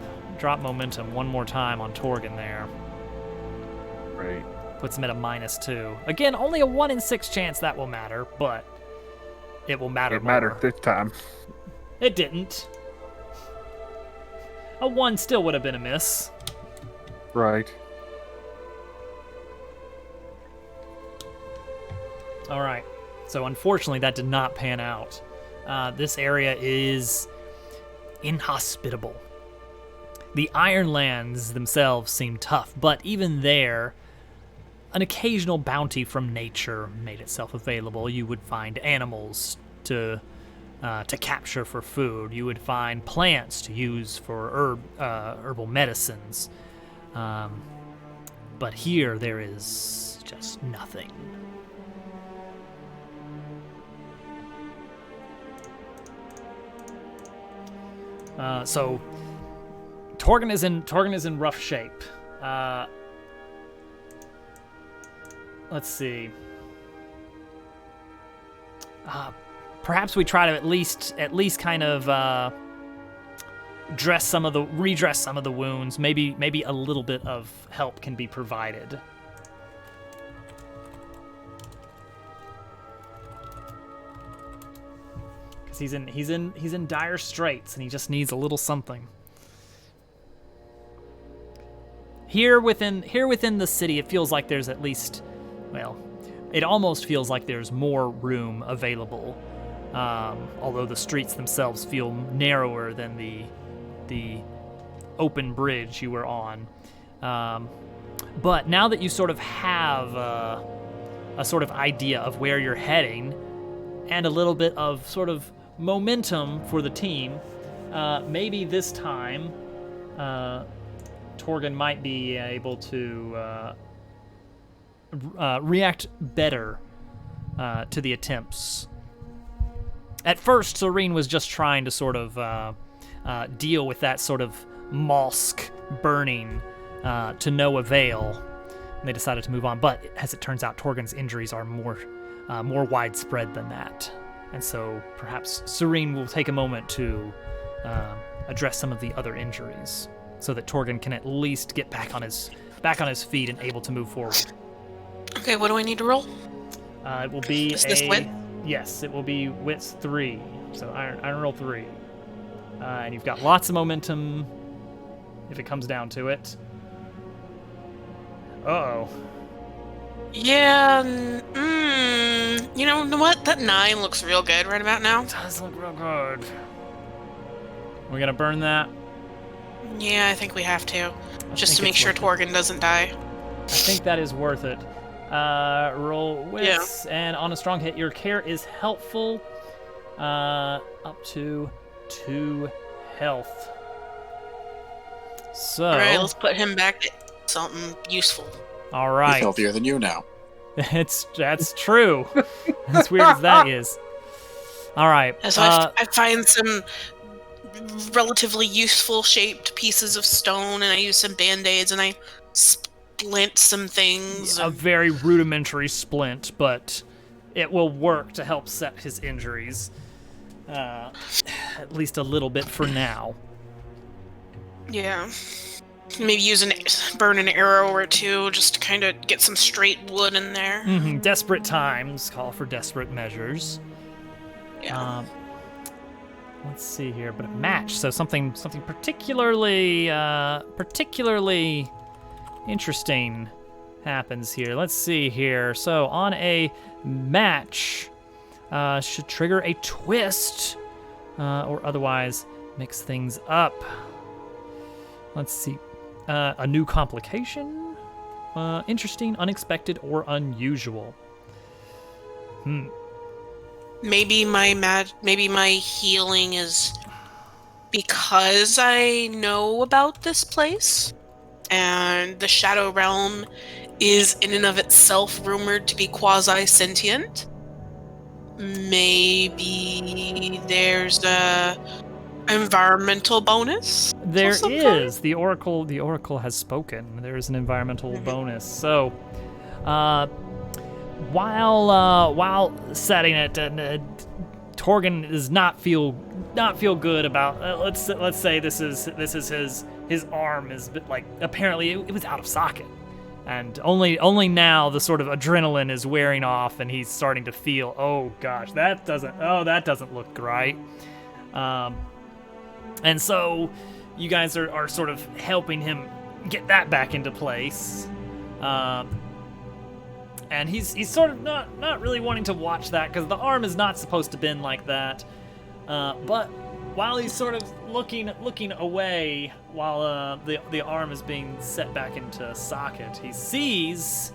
momentum one more time on Torgen there. Right. Puts him at a -2. Again, only a 1 in 6 chance that will matter, but it will matter. It mattered this time. It didn't. A 1 still would have been a miss. Right. All right. So unfortunately, that did not pan out. This area is inhospitable. The Ironlands themselves seem tough, but even there, an occasional bounty from nature made itself available. You would find animals to capture for food. You would find plants to use for herbal medicines. But here there is just nothing. So Torgen is in rough shape. Let's see. Perhaps we try to at least kind of redress some of the wounds. Maybe a little bit of help can be provided. Because he's in dire straits and he just needs a little something. Here within the city, it feels like there's at least, well, it almost feels like there's more room available. Although the streets themselves feel narrower than the open bridge you were on. But now that you sort of have a sort of idea of where you're heading and a little bit of sort of momentum for the team, maybe this time Torgen might be able to react better to the attempts. At first, Serene was just trying to sort of deal with that sort of mollusk burning to no avail, and they decided to move on. But as it turns out, Torgen's injuries are more widespread than that, and so perhaps Serene will take a moment to address some of the other injuries, so that Torgen can at least get back on his feet and able to move forward. Okay, what do I need to roll? It will be Is this wit? Yes, it will be wits 3. So iron roll 3. And you've got lots of momentum if it comes down to it. Uh-oh. Yeah, you know what? That 9 looks real good right about now. It does look real good. We're gonna burn that? Yeah, I think we have to. Just think to make it's sure worth Torgen doesn't die. I think that is worth it. Roll wits, and on a strong hit, your care is helpful. Up to 2 health. So. All right, let's put him back at something useful. All right. He's healthier than you now. That's true. As weird as that is. All right. So I find some relatively useful shaped pieces of stone, and I use some band-aids, and I splint some things. A very rudimentary splint, but it will work to help set his injuries. At least a little bit for now. Yeah. Maybe burn an arrow or two just to kind of get some straight wood in there. Desperate times call for desperate measures. Yeah. Let's see here, but a match, so something particularly interesting happens here. Let's see here. So on a match, should trigger a twist, or otherwise mix things up. Let's see. A new complication? Interesting, unexpected, or unusual. Maybe my healing is because I know about this place, and the Shadow Realm is in and of itself rumored to be quasi-sentient. Maybe there's a environmental bonus. There is. The Oracle has spoken. There is an environmental bonus. So, while setting it, Torgen does not feel good about. Let's say this is his arm is like apparently it was out of socket, and only now the sort of adrenaline is wearing off, and he's starting to feel, oh gosh, that doesn't look right. And so you guys are sort of helping him get that back into place. And he's sort of not really wanting to watch that because the arm is not supposed to bend like that. But while he's sort of looking away while the arm is being set back into socket, he sees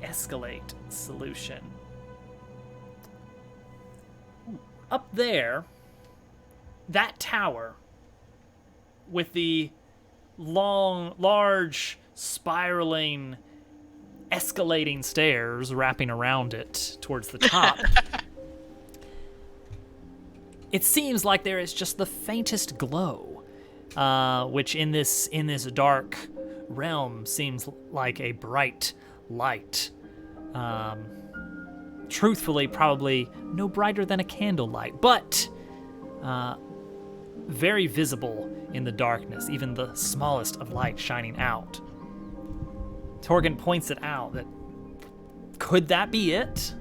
escalate solution. Up there, that tower with the large, spiraling, escalating stairs wrapping around it towards the top. It seems like there is just the faintest glow, which in this dark realm seems like a bright light. Truthfully, probably no brighter than a candlelight, but very visible in the darkness, even the smallest of light shining out. Torgen points it out that could that be it?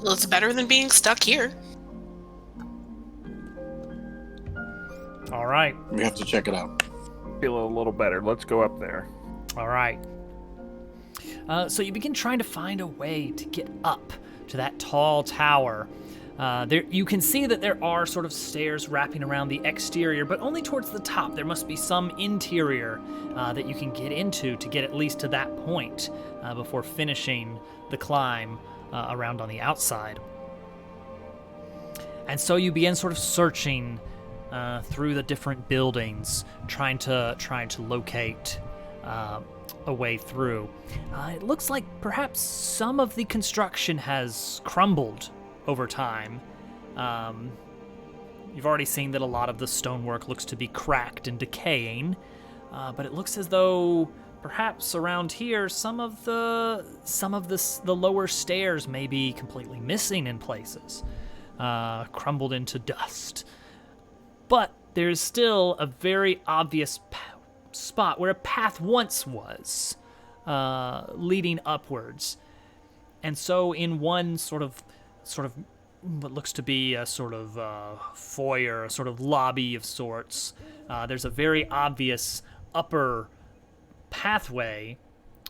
Well, it's better than being stuck here. All right. We have to check it out. Feel a little better. Let's go up there. All right. So you begin trying to find a way to get up to that tall tower. You can see that there are sort of stairs wrapping around the exterior, but only towards the top. There must be some interior that you can get into to get at least to that point before finishing the climb around on the outside. And so you begin sort of searching through the different buildings, trying to locate a way through. It looks like perhaps some of the construction has crumbled over time. You've already seen that a lot of the stonework looks to be cracked and decaying, but it looks as though perhaps around here some of the lower stairs may be completely missing in places, crumbled into dust. But there's still a very obvious spot where a path once was, leading upwards. And so in one sort of what looks to be a sort of foyer, a sort of lobby of sorts, there's a very obvious upper pathway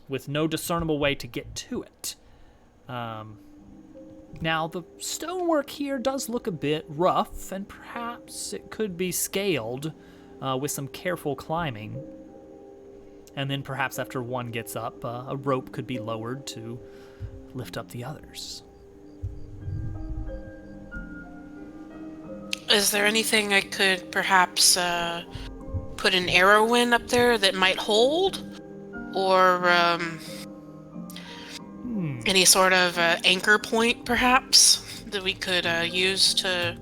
with no discernible way to get to it. Now, the stonework here does look a bit rough, and perhaps it could be scaled with some careful climbing. And then perhaps after one gets up, a rope could be lowered to lift up the others. Is there anything I could perhaps put an arrow in up there that might hold? Or any sort of anchor point, perhaps, that we could use to...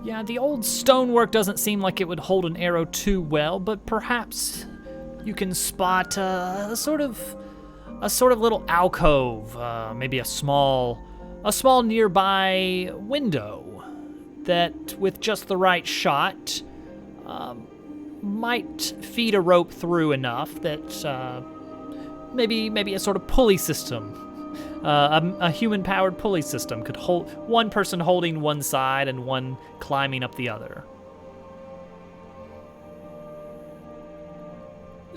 Yeah, the old stonework doesn't seem like it would hold an arrow too well, but perhaps you can spot a sort of little alcove, maybe a small nearby window that, with just the right shot, might feed a rope through enough that maybe a sort of pulley system. A human-powered pulley system could hold one person holding one side and one climbing up the other.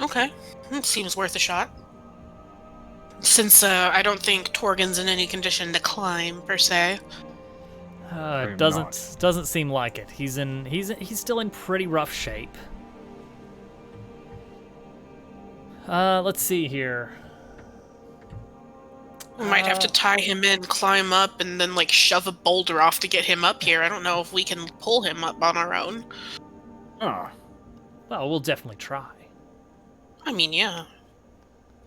Okay, it seems worth a shot. Since I don't think Torgen's in any condition to climb per se. Doesn't seem like it. He's still in pretty rough shape. Let's see here. We might have to tie him in, climb up, and then like shove a boulder off to get him up here. I don't know if we can pull him up on our own. Oh. Well, we'll definitely try. I mean, yeah.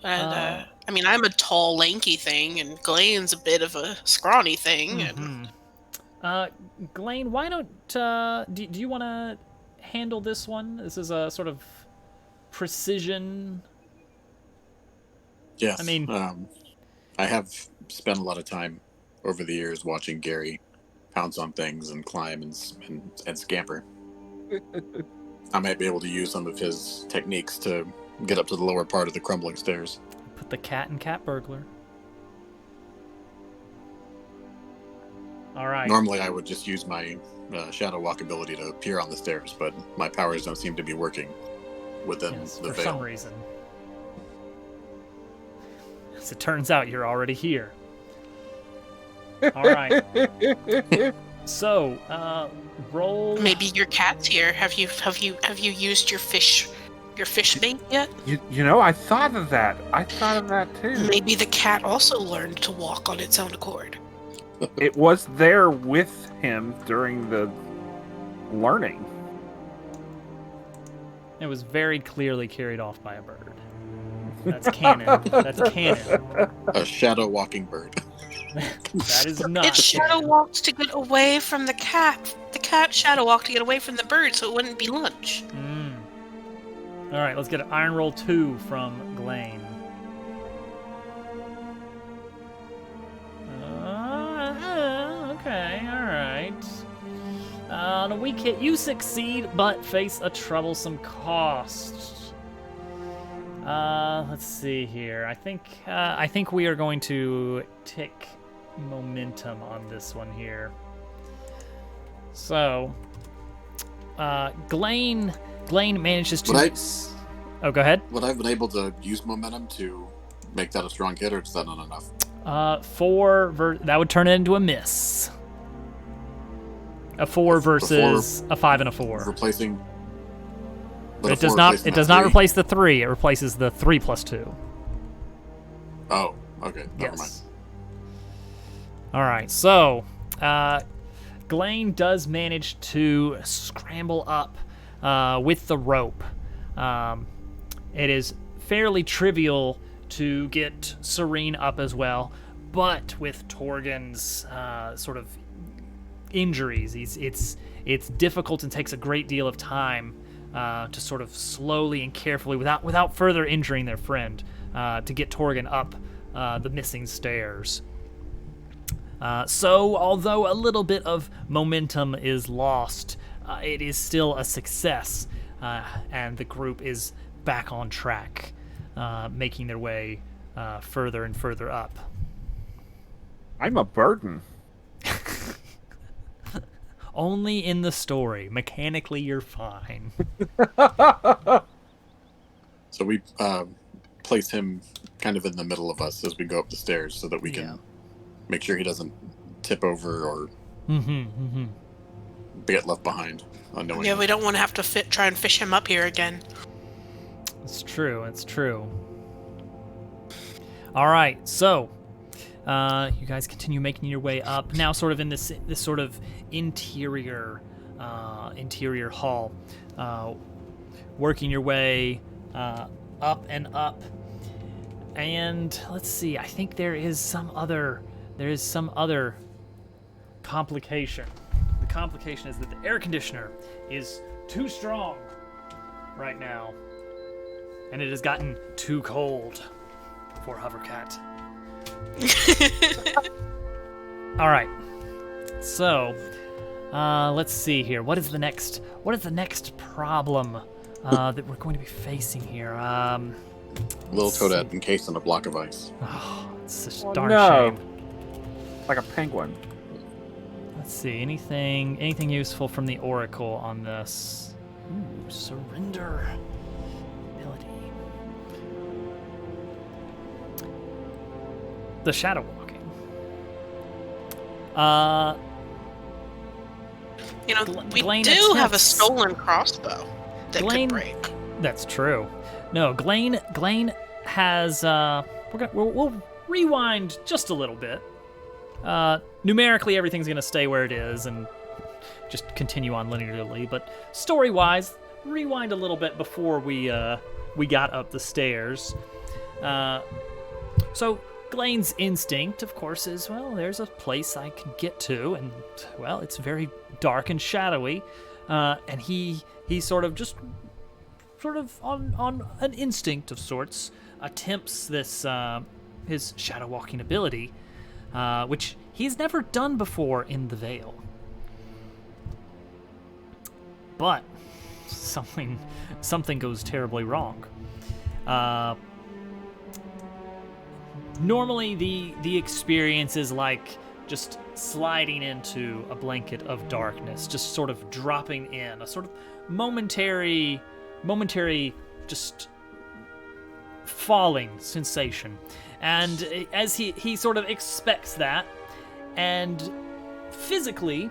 And I mean, I'm a tall, lanky thing, and Glaine's a bit of a scrawny thing. And... Glaine, why don't do you want to handle this one? This is a sort of precision. Yes. I mean, I have spent a lot of time over the years watching Gary pounce on things and climb and scamper. I might be able to use some of his techniques to get up to the lower part of the crumbling stairs. Put the cat in cat burglar. All right. Normally, I would just use my shadow walk ability to appear on the stairs, but my powers don't seem to be working within the for veil. some reason. As it turns out, you're already here. All right. So, roll. Maybe your cat's here. Have you used your fish bait yet? You know, I thought of that. I thought of that too. Maybe the cat also learned to walk on its own accord. It was there with him during the learning. It was very clearly carried off by a bird. That's canon. That's canon. A shadow walking bird. That is not. It shadow walked to get away from the cat. The cat shadow walked to get away from the bird, so it wouldn't be lunch. All right, let's get an iron roll 2 from Glaine. Okay, all right. On a weak hit, you succeed, but face a troublesome cost. Let's see here. I think we are going to tick momentum on this one here. So, Glaine manages to. Oh, go ahead. Would I have been able to use momentum to make that a strong hit, or is that not enough? That would turn it into a miss. A 4 versus a 5 and a 4. Replacing. It does not. It does not replace the 3. It replaces the 3 plus 2. Oh, okay. Never mind. Yes. All right. So, Glaine does manage to scramble up with the rope. It is fairly trivial to get Serene up as well, but with Torgen's sort of injuries, it's difficult and takes a great deal of time to sort of slowly and carefully, without further injuring their friend, to get Torgen up the missing stairs. So, although a little bit of momentum is lost, it is still a success, and the group is back on track, making their way further and further up. I'm a burden. Only in the story. Mechanically, you're fine. So we place him kind of in the middle of us as we go up the stairs so that we can make sure he doesn't tip over or get left behind unknowingly. Yeah, we don't want to have to try and fish him up here again. It's true. It's true. All right, so you guys continue making your way up. Now, sort of in this sort of interior hall, working your way up and up. And let's see. I think there is some other complication. The complication is that the air conditioner is too strong right now. and it has gotten too cold for Hovercat. All right. So, let's see here. What is the next problem that we're going to be facing here? Little Toadette encased in a block of ice. Oh, it's such a Oh, darn no. shame. Like a penguin. Let's see. Anything useful from the Oracle on this? Ooh, surrender ability. The shadow walking. We Glane do have a attempts- stolen crossbow that Glane- could break. That's true. No, Glane has we'll rewind just a little bit. Numerically, everything's gonna stay where it is and just continue on linearly. But story-wise, rewind a little bit before we got up the stairs. So Glane's instinct, of course, is, well, there's a place I can get to, and, well, it's very dark and shadowy, and he sort of on an instinct of sorts attempts this his shadow walking ability, which he's never done before in the Vale. But something goes terribly wrong. Normally, the experience is like just sliding into a blanket of darkness, just sort of dropping in, a sort of momentary just falling sensation. And as he sort of expects that, and physically,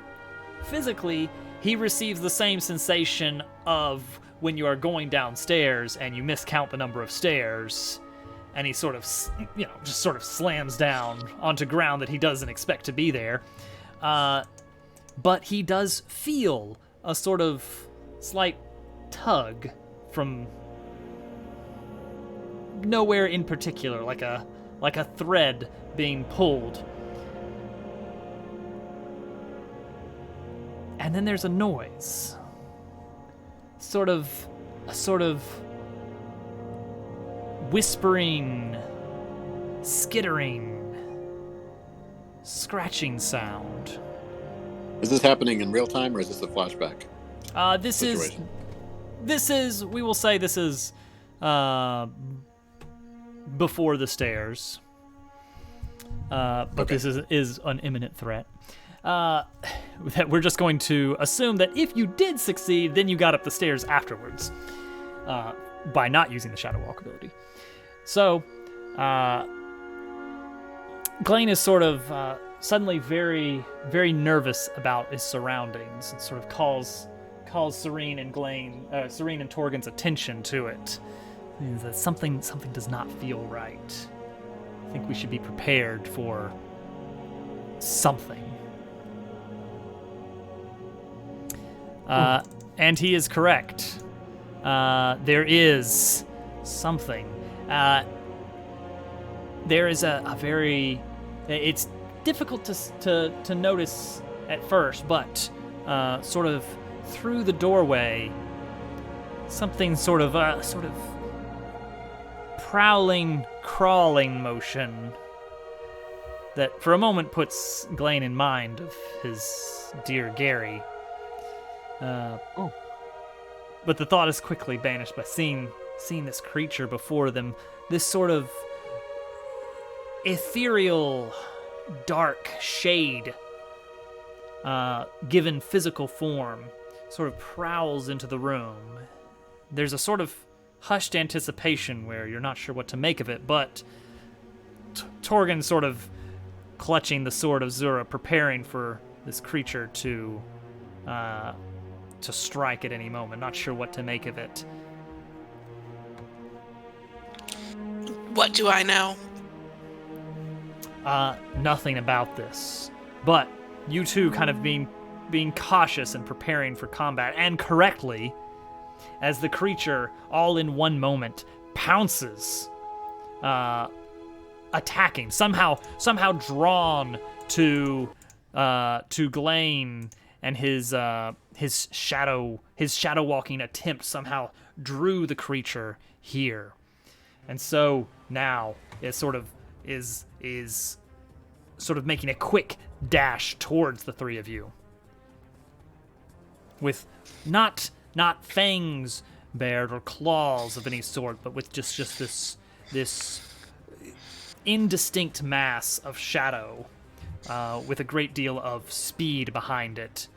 he receives the same sensation of when you are going downstairs and you miscount the number of stairs, and he sort of, just sort of slams down onto ground that he doesn't expect to be there. But he does feel a sort of slight tug from nowhere in particular, like a thread being pulled. And then there's a noise. A sort of whispering, skittering, scratching sound. Is this happening in real time, or is this a flashback? This is, we will say this is before the stairs. But Okay. this is an imminent threat. That we're just going to assume that if you did succeed, then you got up the stairs afterwards, by not using the Shadow Walk ability. So, Glane is sort of suddenly very, very nervous about his surroundings, and sort of calls Serene and Torgin's attention to it. Means that something does not feel right. I think we should be prepared for something. And he is correct. There is something. There is a very... It's difficult to notice at first, but sort of through the doorway, something sort of prowling, crawling motion that for a moment puts Glane in mind of his dear Gary. But the thought is quickly banished by seeing this creature before them, this sort of ethereal, dark shade, given physical form, sort of prowls into the room. There's a sort of hushed anticipation where you're not sure what to make of it, but Torgin sort of clutching the sword of Zura, preparing for this creature to strike at any moment, not sure what to make of it. What do I know? Nothing about this, but you two kind of being cautious and preparing for combat, and correctly, as the creature, all in one moment, pounces, attacking, somehow drawn to Glane and his shadow walking attempt somehow drew the creature here. And so now it sort of is sort of making a quick dash towards the three of you. With not fangs bared or claws of any sort, but with just this indistinct mass of shadow with a great deal of speed behind it.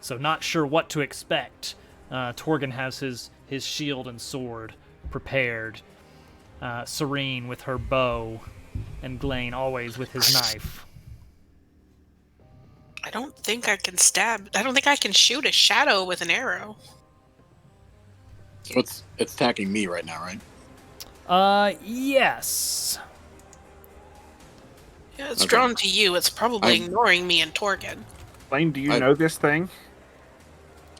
So not sure what to expect. Torgen has his shield and sword prepared. Serene with her bow, and Glain always with his knife. I don't think I can shoot a shadow with an arrow. So it's attacking me right now, right? Yes. Yeah, it's drawn to you. It's probably ignoring me and Torgen. Blaine, do you know this thing?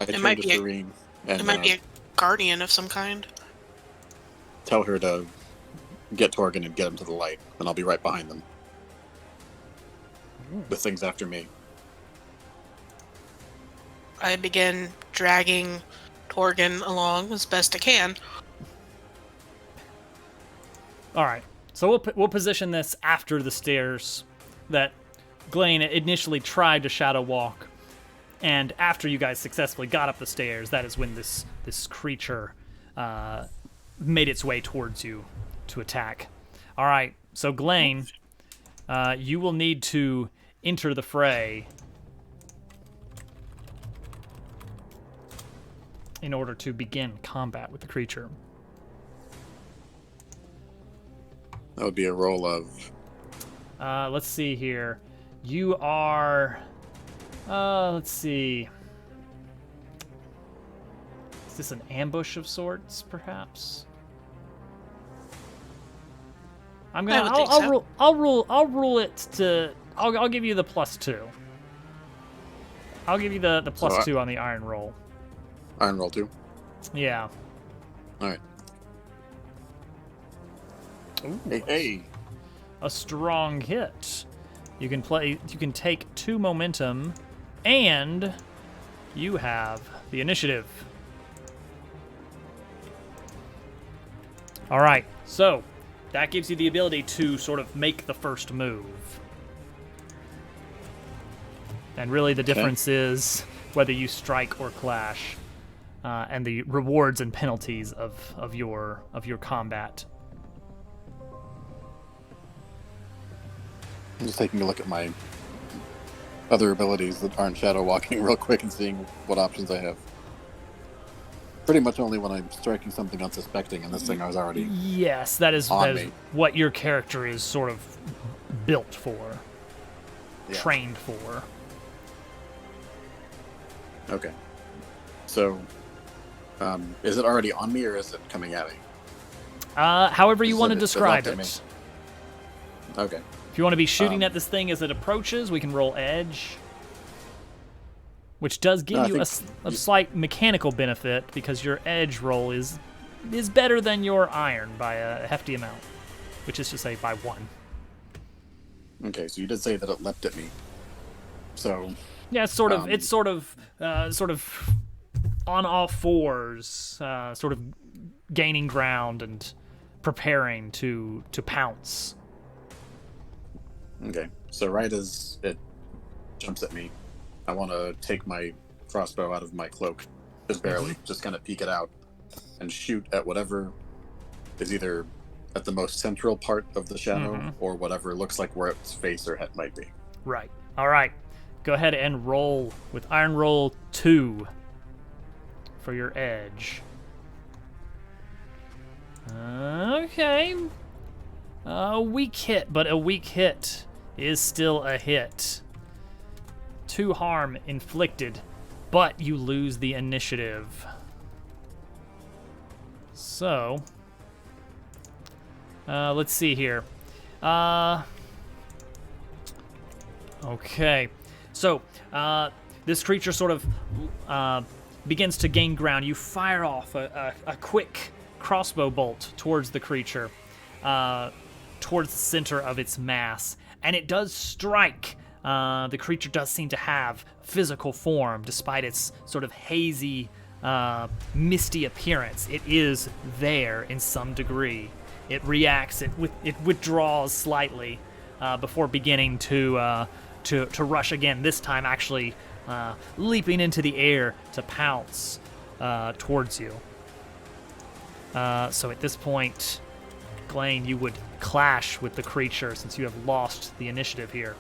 I turn to Serene and it might be a guardian of some kind. tell her to get Torgen and get him to the light, and I'll be right behind them. The thing's after me. I begin dragging Torgen along as best I can. All right, so we'll position this after the stairs that Glain initially tried to shadow walk, and after you guys successfully got up the stairs, that is when this creature made its way towards you to attack. All right, so Glain, you will need to enter the fray in order to begin combat with the creature. That would be a roll of... let's see here. You are... let's see. Is this an ambush of sorts, perhaps? I'm gonna. I'll rule it to. I'll give you the +2. I'll give you the +2 on the iron roll. Iron roll 2? Yeah. All right. Ooh, Hey. a strong hit. You can take 2 momentum, and you have the initiative. All right, so that gives you the ability to sort of make the first move. And really the difference is whether you strike or clash, and the rewards and penalties of your combat. I'm just taking a look at my other abilities that aren't shadow walking real quick and seeing what options I have. Pretty much only when I'm striking something unsuspecting, and this thing I was already... Yes, that is what your character is sort of built for, trained for. Okay. So, is it already on me, or is it coming at me? However you want to describe it. Okay. If you want to be shooting at this thing as it approaches, we can roll edge, which does give you a slight mechanical benefit because your edge roll is better than your iron by a hefty amount, which is to say by 1. Okay, so you did say that it leapt at me. So yeah, it's sort of on all fours, sort of gaining ground and preparing to pounce. Okay, so right as it jumps at me, I want to take my crossbow out of my cloak, just barely, just kind of peek it out, and shoot at whatever is either at the most central part of the shadow or whatever looks like where its face or head might be. Right. All right. Go ahead and roll with iron roll 2 for your edge. Okay. A weak hit, but a weak hit is still a hit. 2 harm inflicted, but you lose the initiative. So, let's see here. Okay. So, this creature sort of begins to gain ground. You fire off a quick crossbow bolt towards the creature, towards the center of its mass, and it does strike the creature does seem to have physical form, despite its sort of hazy, misty appearance. It is there in some degree. It reacts. It withdraws slightly before beginning to rush again. This time, actually leaping into the air to pounce towards you. So at this point, Glane, you would clash with the creature since you have lost the initiative here.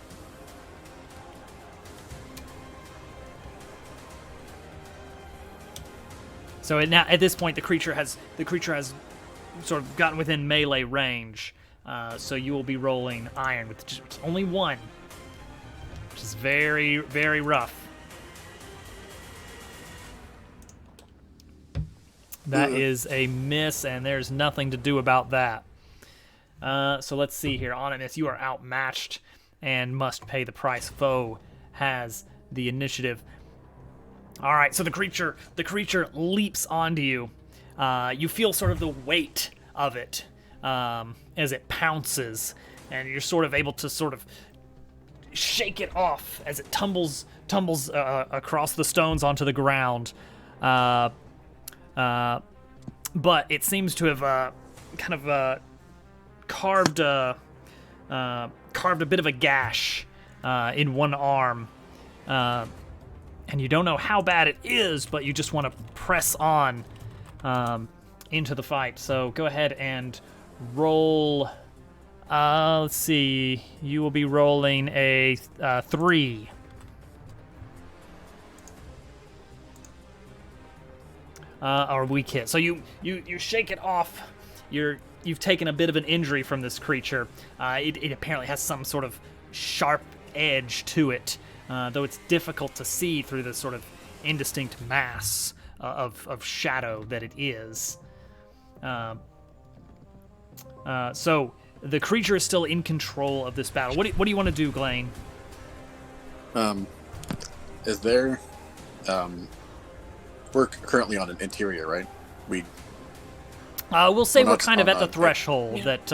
So at this point, the creature has sort of gotten within melee range. So you will be rolling iron with just only one, which is very, very rough. That is a miss, and there's nothing to do about that. So let's see here. On a miss, you are outmatched and must pay the price. Foe has the initiative. All right, so the creature leaps onto you. You feel sort of the weight of it as it pounces, and you're sort of able to sort of shake it off as it tumbles across the stones onto the ground. But it seems to have kind of carved a bit of a gash in one arm. And you don't know how bad it is, but you just want to press on into the fight. So go ahead and roll. Let's see. You will be rolling a 3. Or weak hit. So you shake it off. You've taken a bit of an injury from this creature. It apparently has some sort of sharp edge to it. Though it's difficult to see through the sort of indistinct mass of shadow that it is. So the creature is still in control of this battle. What do you want to do, Glane? Is there... we're currently on an interior, right? We'll say we're kind of at the threshold that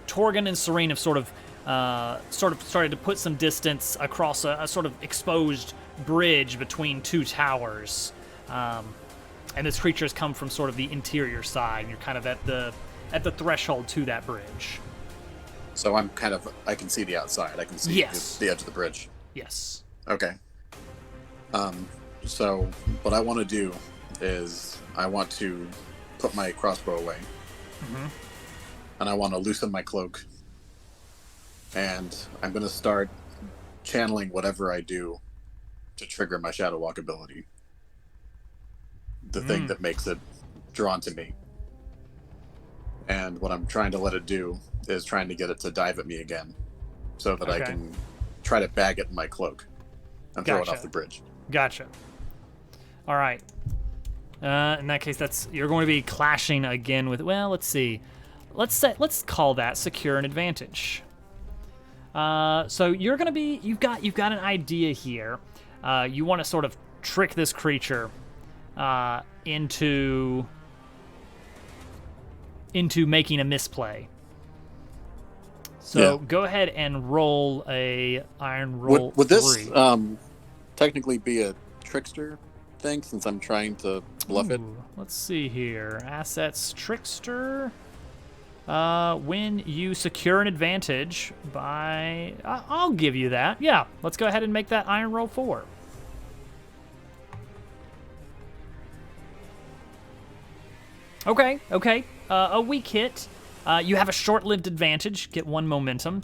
Torgan and Serene have sort of started to put some distance across a sort of exposed bridge between two towers, and this creature has come from sort of the interior side, and you're kind of at the threshold to that bridge. So I can see the outside. I can see the edge of the bridge. Yes. Okay. So what I want to do is I want to put my crossbow away, and I want to loosen my cloak. And I'm going to start channeling whatever I do to trigger my Shadow Walk ability. The thing that makes it drawn to me. And what I'm trying to let it do is trying to get it to dive at me again so that I can try to bag it in my cloak and throw it off the bridge. Gotcha. All right. In that case, you're going to be clashing again with, well, let's see. Let's call that secure an advantage. So you're going to be, you've got an idea here. You want to sort of trick this creature into making a misplay. So go ahead and roll a iron roll. Would this technically be a trickster thing since I'm trying to bluff it? Let's see here. Assets trickster. When you secure an advantage by... I'll give you that. Yeah, let's go ahead and make that iron roll 4. Okay. A weak hit. You have a short-lived advantage. Get 1 momentum.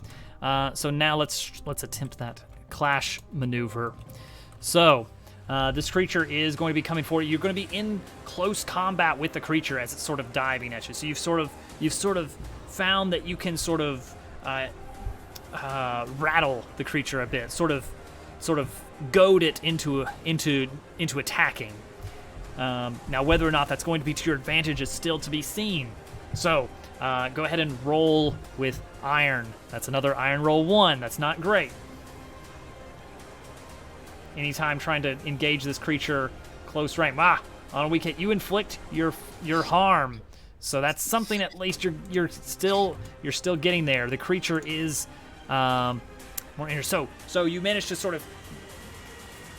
So now let's attempt that clash maneuver. So this creature is going to be coming for you. You're going to be in close combat with the creature as it's sort of diving at you. So you've sort of found that you can sort of rattle the creature a bit, sort of goad it into attacking. Now, whether or not that's going to be to your advantage is still to be seen. So go ahead and roll with iron. That's another iron roll 1. That's not great. Anytime trying to engage this creature close range. On a weak hit, you inflict your harm. So that's something at least you're still getting there. The creature is more energy. So you manage to sort of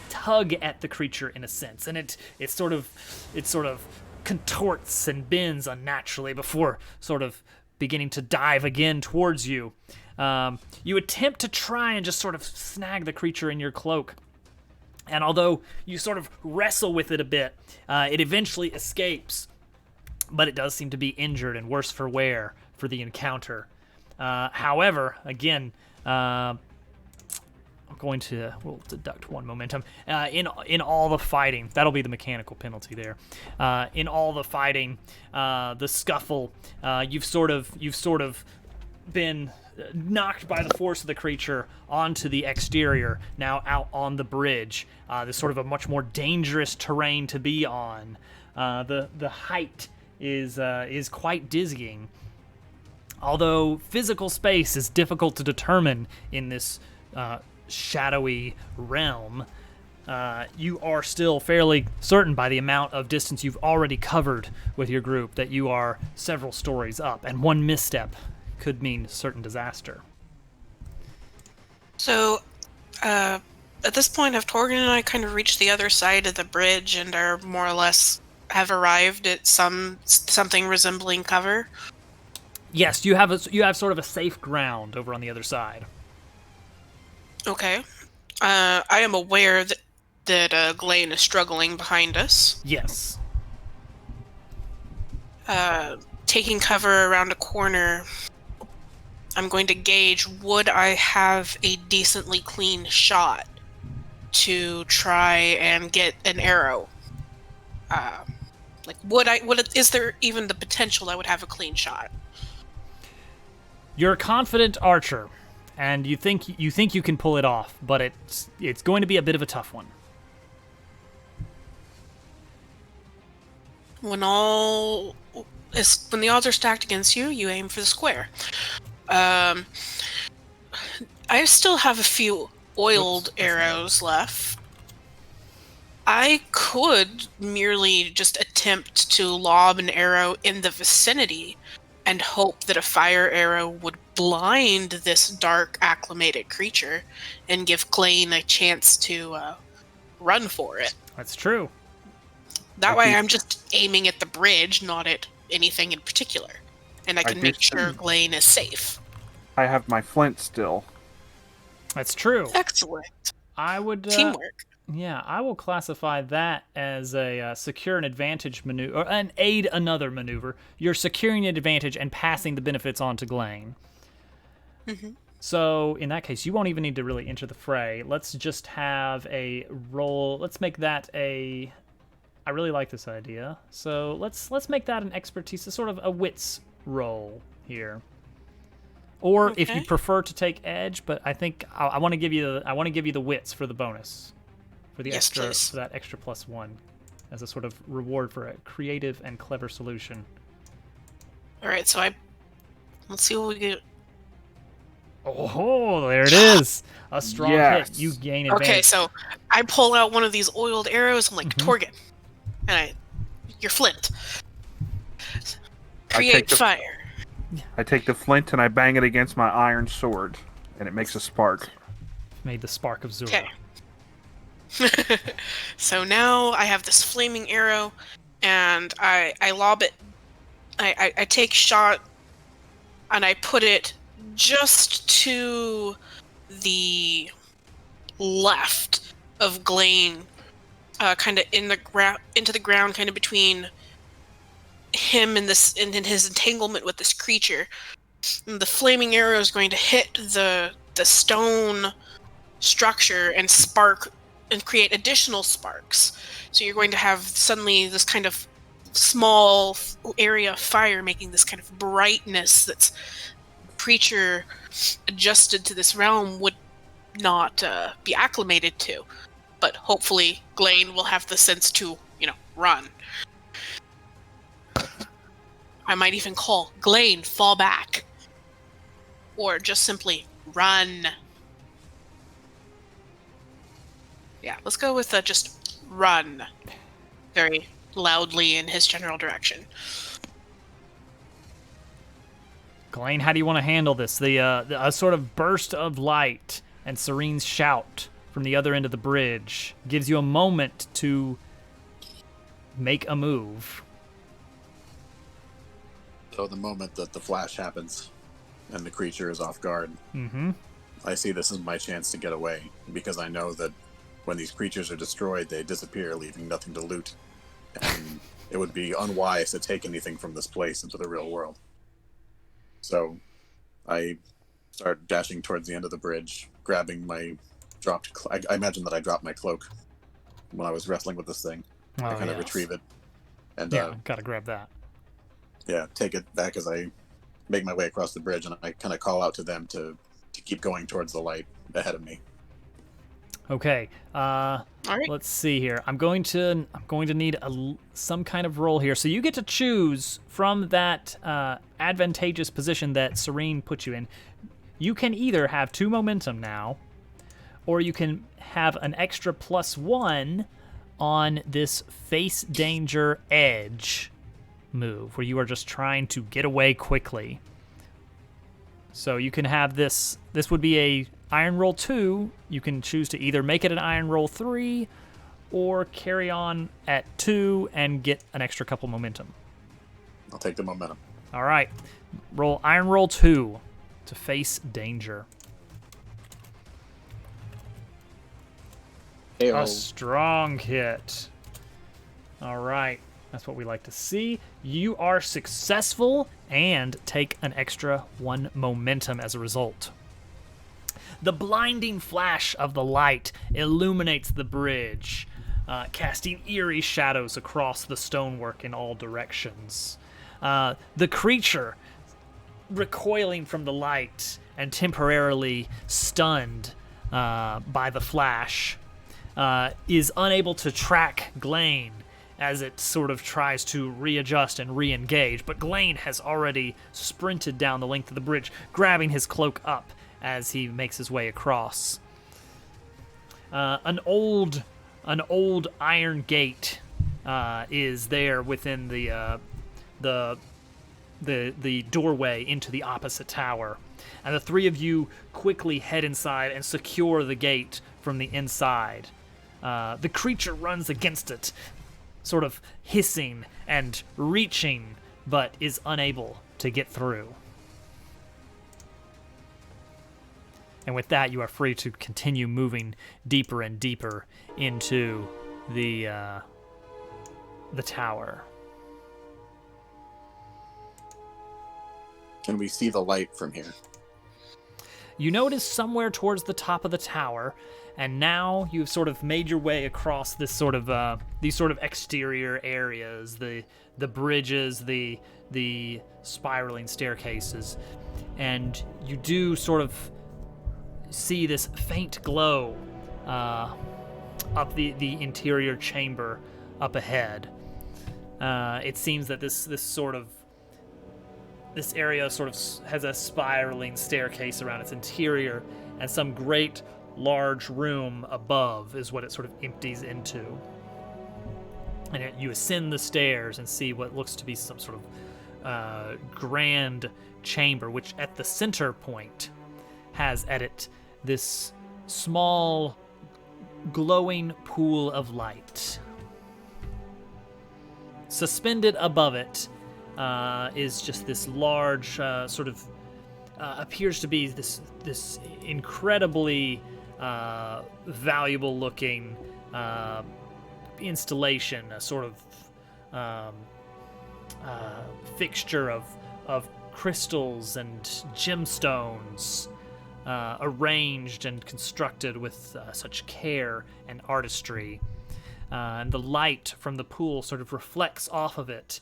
tug at the creature in a sense, and it sort of contorts and bends unnaturally before sort of beginning to dive again towards you. You attempt to try and just sort of snag the creature in your cloak, and although you sort of wrestle with it a bit, it eventually escapes, but it does seem to be injured and worse for wear for the encounter. However, again, we'll deduct 1 momentum. In all the fighting, that'll be the mechanical penalty there. In all the fighting, the scuffle, you've sort of been knocked by the force of the creature onto the exterior, now out on the bridge. There's sort of a much more dangerous terrain to be on. The height is quite dizzying. Although physical space is difficult to determine in this shadowy realm, you are still fairly certain by the amount of distance you've already covered with your group that you are several stories up, and one misstep could mean certain disaster. So, at this point, have Torgen and I kind of reached the other side of the bridge and are more or less have arrived at something resembling cover? Yes, you have sort of a safe ground over on the other side. Okay. I am aware that Glenn is struggling behind us. Yes. Taking cover around a corner, I'm going to gauge, would I have a decently clean shot to try and get an arrow? Is there even the potential I would have a clean shot? You're a confident archer, and you think you can pull it off, but it's going to be a bit of a tough one. When the odds are stacked against you, you aim for the square. I still have a few oiled arrows left. I could merely just attempt to lob an arrow in the vicinity and hope that a fire arrow would blind this dark, acclimated creature and give Glenn a chance to run for it. That's true. That way I'm just aiming at the bridge, not at anything in particular. And I can make sure Glenn is safe. I have my flint still. That's true. Excellent. I would... Teamwork. Yeah, I will classify that as a secure an advantage maneuver, or an aid another maneuver. You're securing an advantage and passing the benefits on to Glenn. Mm-hmm. So in that case, you won't even need to really enter the fray. Let's just have a roll. Let's make that a... I really like this idea. So let's make that an expertise, a sort of a wits roll here. Or if you prefer to take edge, but I think I want to give you the wits for the bonus. For the extra, for that extra +1, as a sort of reward for a creative and clever solution. All right, so let's see what we get. Oh, there it is! A strong hit. You gain advantage. Okay, so I pull out one of these oiled arrows. I'm like, Torgen, and your flint. Create fire. I take the flint and I bang it against my iron sword, and it makes a spark. Made the spark of Zura. Okay. So now I have this flaming arrow, and I lob it. I take shot, and I put it just to the left of Glenn, kind of into the ground, kind of between him and his entanglement with this creature. And the flaming arrow is going to hit the stone structure and spark and create additional sparks. So you're going to have suddenly this kind of small area of fire making this kind of brightness that's creature adjusted to this realm would not be acclimated to. But hopefully Glenn will have the sense to, run. I might even call, Glenn, fall back. Or just simply run. Yeah, let's go with just run very loudly in his general direction. Glenn, how do you want to handle this? A sort of burst of light and Serene's shout from the other end of the bridge gives you a moment to make a move. So the moment that the flash happens and the creature is off guard, Mm-hmm. I see this as my chance to get away, because I know that when these creatures are destroyed, they disappear, leaving nothing to loot. And it would be unwise to take anything from this place into the real world. So I start dashing towards the end of the bridge, grabbing my dropped... I imagine that I dropped my cloak when I was wrestling with this thing. Oh, I kind of yes. retrieve it. And Gotta grab that. take it back as I make my way across the bridge, and I kind of call out to them to keep going towards the light ahead of me. Okay. All right. Let's see here. I'm going to need some kind of roll here. So you get to choose from that advantageous position that Serene put you in. You can either have 2 momentum now, or you can have an extra +1 on this face danger edge move, where you are just trying to get away quickly. So you can have this. This would be a Iron Roll 2. You can choose to either make it an Iron Roll 3 or carry on at 2 and get an extra couple momentum. I'll take the momentum. All right. Roll Iron Roll 2 to face danger. Heyo. A strong hit. All right. That's what we like to see. You are successful and take an extra 1 momentum as a result. The blinding flash of the light illuminates the bridge, casting eerie shadows across the stonework in all directions. The creature, recoiling from the light and temporarily stunned by the flash, is unable to track Glane as it sort of tries to readjust and re-engage. But Glane has already sprinted down the length of the bridge, grabbing his cloak up as he makes his way across. An old iron gate is there within the doorway into the opposite tower, and the 3 of you quickly head inside and secure the gate from the inside. The creature runs against it, sort of hissing and reaching, but is unable to get through. And with that, you are free to continue moving deeper and deeper into the tower. Can we see the light from here? You know it is somewhere towards the top of the tower, and now you've sort of made your way across this sort of these sort of exterior areas, the bridges, the spiraling staircases, and you do sort of see this faint glow up the interior chamber up ahead. It seems that this area sort of has a spiraling staircase around its interior, and some great large room above is what it sort of empties into. And you ascend the stairs and see what looks to be some sort of grand chamber, which at the center point has at it this small glowing pool of light. Suspended above it is just this large appears to be this incredibly valuable looking installation, a sort of fixture of crystals and gemstones arranged and constructed with such care and artistry. And the light from the pool sort of reflects off of it,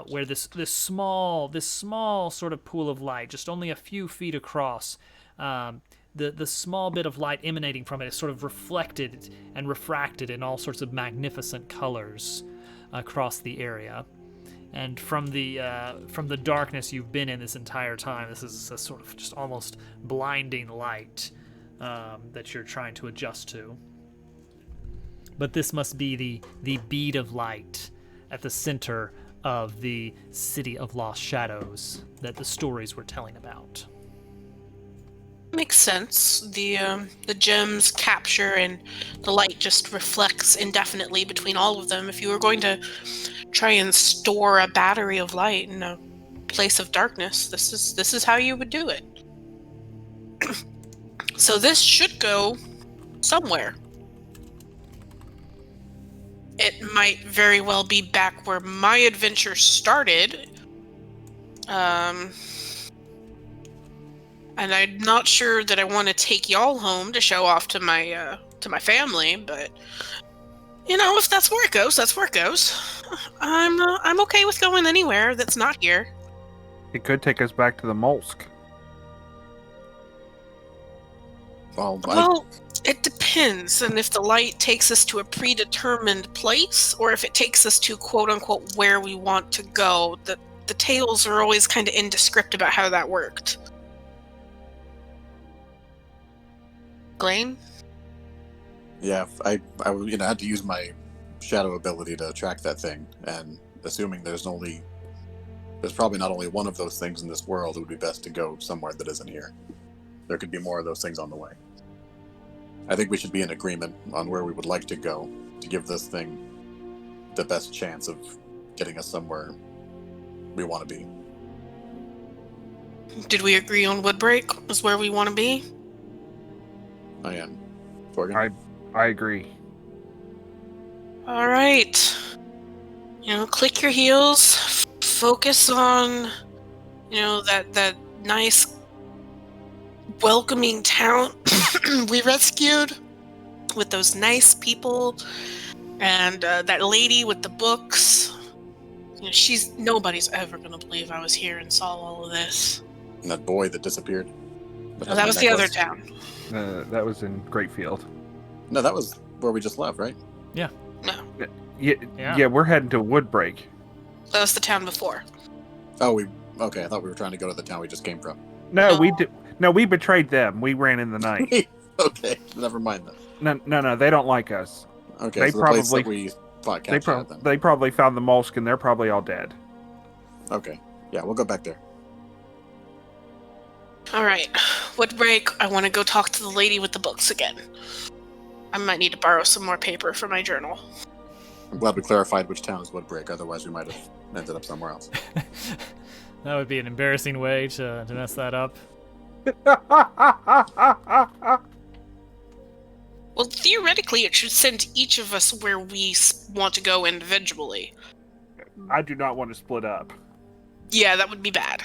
where this small sort of pool of light, just only a few feet across, the small bit of light emanating from it is sort of reflected and refracted in all sorts of magnificent colors across the area. And from the darkness you've been in this entire time, this is a sort of just almost blinding light that you're trying to adjust to. But this must be the bead of light at the center of the City of Lost Shadows that the stories were telling about. Makes sense. The gems capture and the light just reflects indefinitely between all of them. If you were going to try and store a battery of light in a place of darkness, this is how you would do it. So this should go somewhere. It might very well be back where my adventure started. And I'm not sure that I want to take y'all home to show off to my family, but if that's where it goes, that's where it goes. I'm okay with going anywhere that's not here. It could take us back to the Molsk. Well, it depends, and if the light takes us to a predetermined place, or if it takes us to quote-unquote where we want to go. The tales are always kind of indescript about how that worked. Glaine? Yeah, I had to use my shadow ability to track that thing, and assuming there's probably not only one of those things in this world, it would be best to go somewhere that isn't here. There could be more of those things on the way. I think we should be in agreement on where we would like to go to give this thing the best chance of getting us somewhere we want to be. Did we agree on Woodbreak is where we want to be? I am. Torgen? I agree. All right. Click your heels. Focus on, that nice, welcoming town we rescued with those nice people and that lady with the books. Nobody's ever gonna believe I was here and saw all of this. And that boy that disappeared. No, that was the other town. That was in Greatfield. No, that was where we just left, right? Yeah. No, Yeah, we're heading to Woodbreak. that was the town before. Oh, okay. I thought we were trying to go to the town we just came from. No, we did. No, we betrayed them. We ran in the night. Okay, never mind that. No, they don't like us. Okay, They so the place probably- that we fought captured at then. They probably found the Molsk and they're probably all dead. Okay, yeah, we'll go back there. All right, Woodbreak. I want to go talk to the lady with the books again. I might need to borrow some more paper for my journal. I'm glad we clarified which town is Woodbreak, otherwise we might have ended up somewhere else. That would be an embarrassing way to mess that up. Well, theoretically, it should send each of us where we want to go individually. I do not want to split up. Yeah, that would be bad.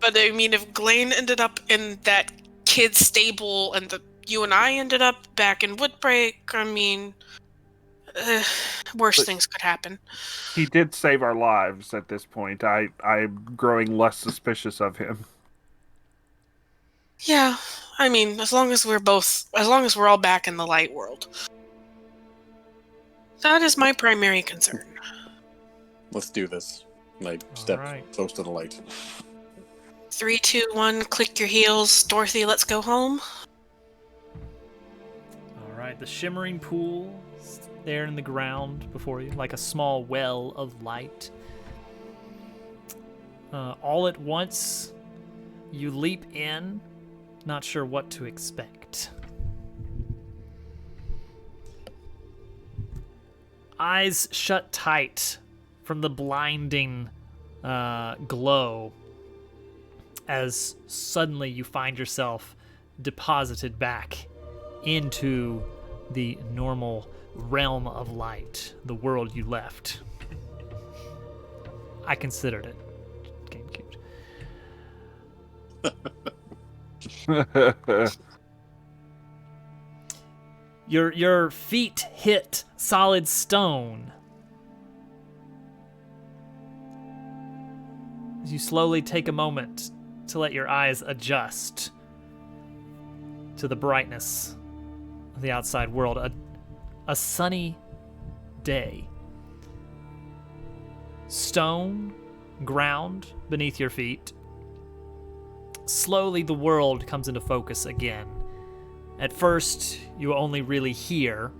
But I mean, if Glaine ended up in that kid's stable and you and I ended up back in Woodbreak, I mean, worse things could happen. He did save our lives at this point. I'm growing less suspicious of him. Yeah, I mean, as long as we're all back in the light world. That is my primary concern. Let's do this. Step right. close to the light. 3, 2, 1, click your heels. Dorothy, let's go home. All right, the shimmering pool is there in the ground before you, like a small well of light. All at once, you leap in, not sure what to expect. Eyes shut tight from the blinding glow as suddenly you find yourself deposited back into the normal realm of light, the world you left. I considered it. Game cute. Your feet hit solid stone. As you slowly take a moment to let your eyes adjust to the brightness of the outside world. A sunny day. Stone, ground beneath your feet. Slowly the world comes into focus again. At first, you only really hear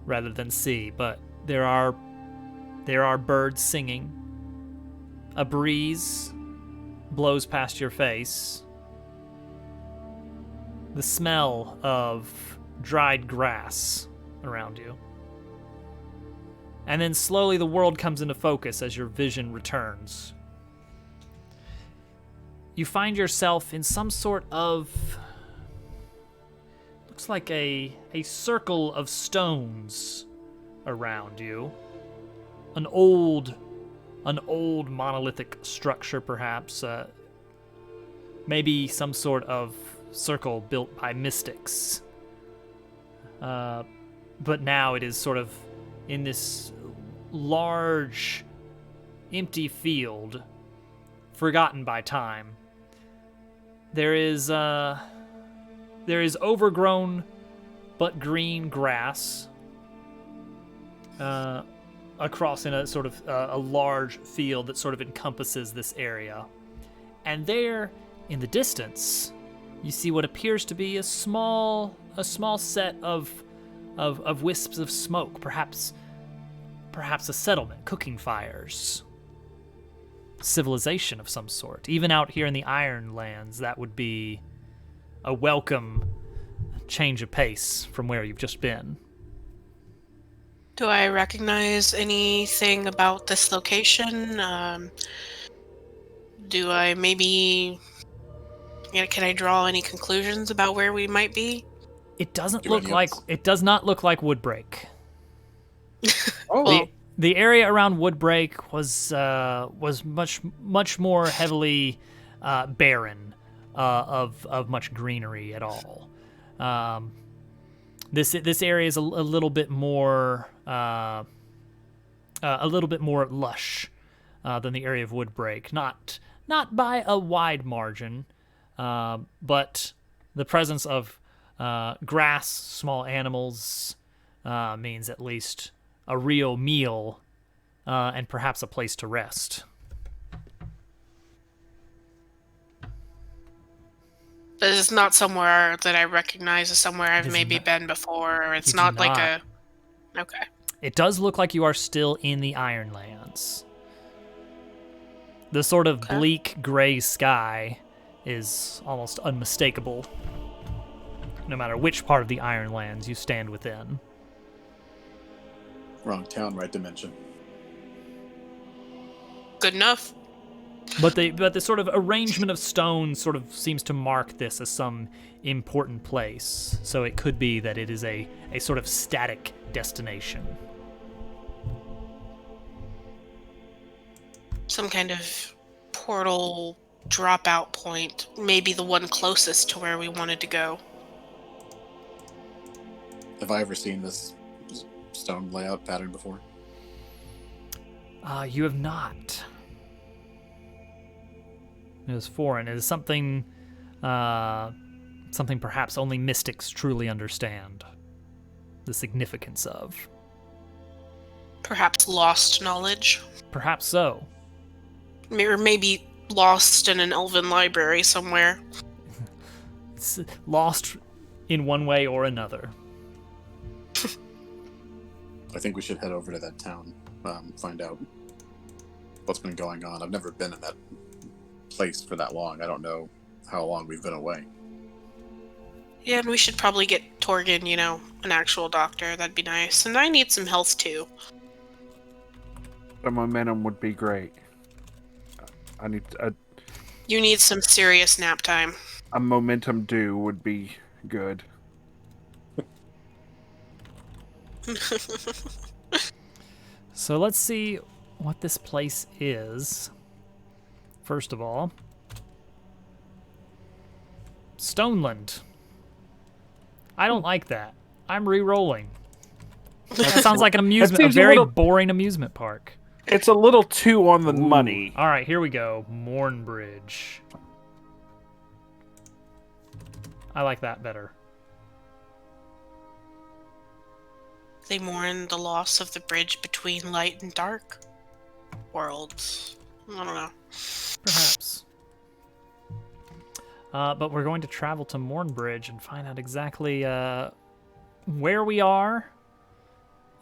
rather than see, but there are birds singing. A breeze blows past your face. the smell of dried grass around you. And then slowly the world comes into focus as your vision returns. You find yourself in some sort of... looks like a circle of stones around you. An old monolithic structure, perhaps. Maybe some sort of circle built by mystics. But now it is sort of in this large, empty field, forgotten by time. There is overgrown but green grass across in a sort of a large field that sort of encompasses this area. And there, in the distance, you see what appears to be a small set of wisps of smoke, perhaps a settlement, cooking fires, civilization of some sort. Even out here in the Iron Lands, that would be a welcome change of pace from where you've just been. Do I recognize anything about this location? Do I maybe... can I draw any conclusions about where we might be? It does not look like Woodbreak. Oh, The area around Woodbreak was much more heavily barren of much greenery at all. This area is a little bit more lush than the area of Woodbreak. Not by a wide margin, but the presence of grass, small animals, means at least a real meal and perhaps a place to rest. This is not somewhere that I recognize as somewhere I've maybe been before, or it's not like a... Okay. It does look like you are still in the Ironlands. The sort of bleak gray sky is almost unmistakable, no matter which part of the Ironlands you stand within. Wrong town, right dimension. Good enough. But the sort of arrangement of stones sort of seems to mark this as some important place. So it could be that it is a sort of static destination. Some kind of portal dropout point. Maybe the one closest to where we wanted to go. Have I ever seen this stone layout pattern before? You have not. It is foreign. It is something perhaps only mystics truly understand the significance of. Perhaps lost knowledge. Perhaps so. Or maybe lost in an elven library somewhere. It's lost in one way or another. I think we should head over to that town, find out what's been going on. I've never been in that place for that long. I don't know how long we've been away. Yeah, and we should probably get Torgen, an actual doctor. That'd be nice. And I need some health too. The momentum would be great. I need You need some serious nap time. a momentum dew would be good. So let's see what this place is. First of all, Stoneland. I don't like that. I'm re-rolling. That sounds like an amusement, a very boring amusement park. It's a little too on the money. All right, here we go. Mornbridge. I like that better. They mourn the loss of the bridge between light and dark worlds. I don't know. Perhaps. But we're going to travel to Mornbridge and find out exactly where we are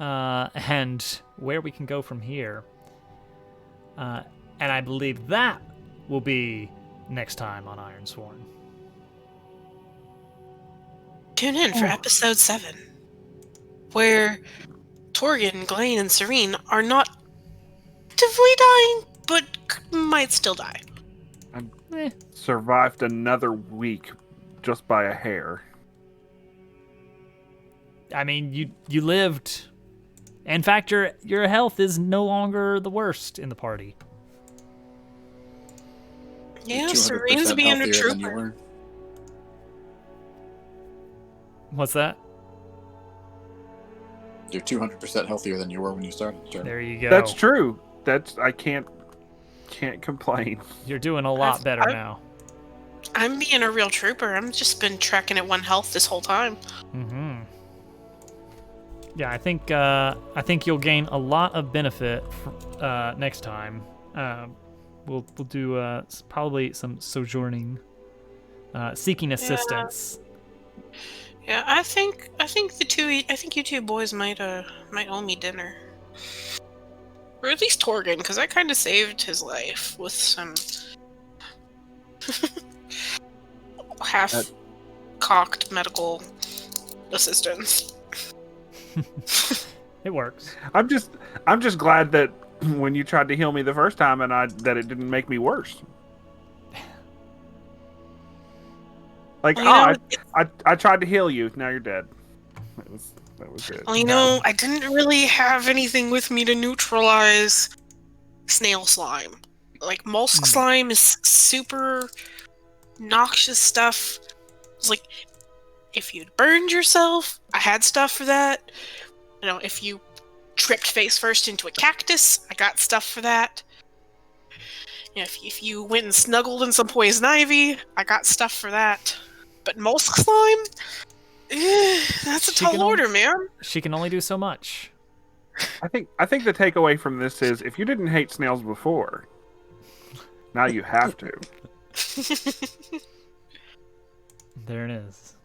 and where we can go from here. And I believe that will be next time on Ironsworn. Tune in for episode 7, where Torgen, Glenn, and Serene are not actively dying, but might still die. I survived another week just by a hair. I mean, you lived. In fact, your health is no longer the worst in the party. Yeah, 200% Serene's being a healthier than you trooper. were. What's that? You're 200% healthier than you were when you started. Sure. There you go. That's true. I can't complain. You're doing a lot better now. I'm being a real trooper. I'm just been tracking at 1 health this whole time. Mm-hmm. Yeah, I think you'll gain a lot of benefit next time. We'll do probably some sojourning, seeking assistance. Yeah, I think you two boys might owe me dinner, or at least Torgen, because I kind of saved his life with some half-cocked medical assistance. It works. I'm just glad that when you tried to heal me the first time that it didn't make me worse. Like, well, I tried to heal you. Now you're dead. That was it. Well, I didn't really have anything with me to neutralize snail slime. Like, mollusk slime is super noxious stuff. It's like, if you'd burned yourself, I had stuff for that. You know, if you tripped face first into a cactus, I got stuff for that. You know, if you went and snuggled in some poison ivy, I got stuff for that. But mollusk slime? That's a tall order, man. She can only do so much. I think the takeaway from this is if you didn't hate snails before, now you have to. There it is.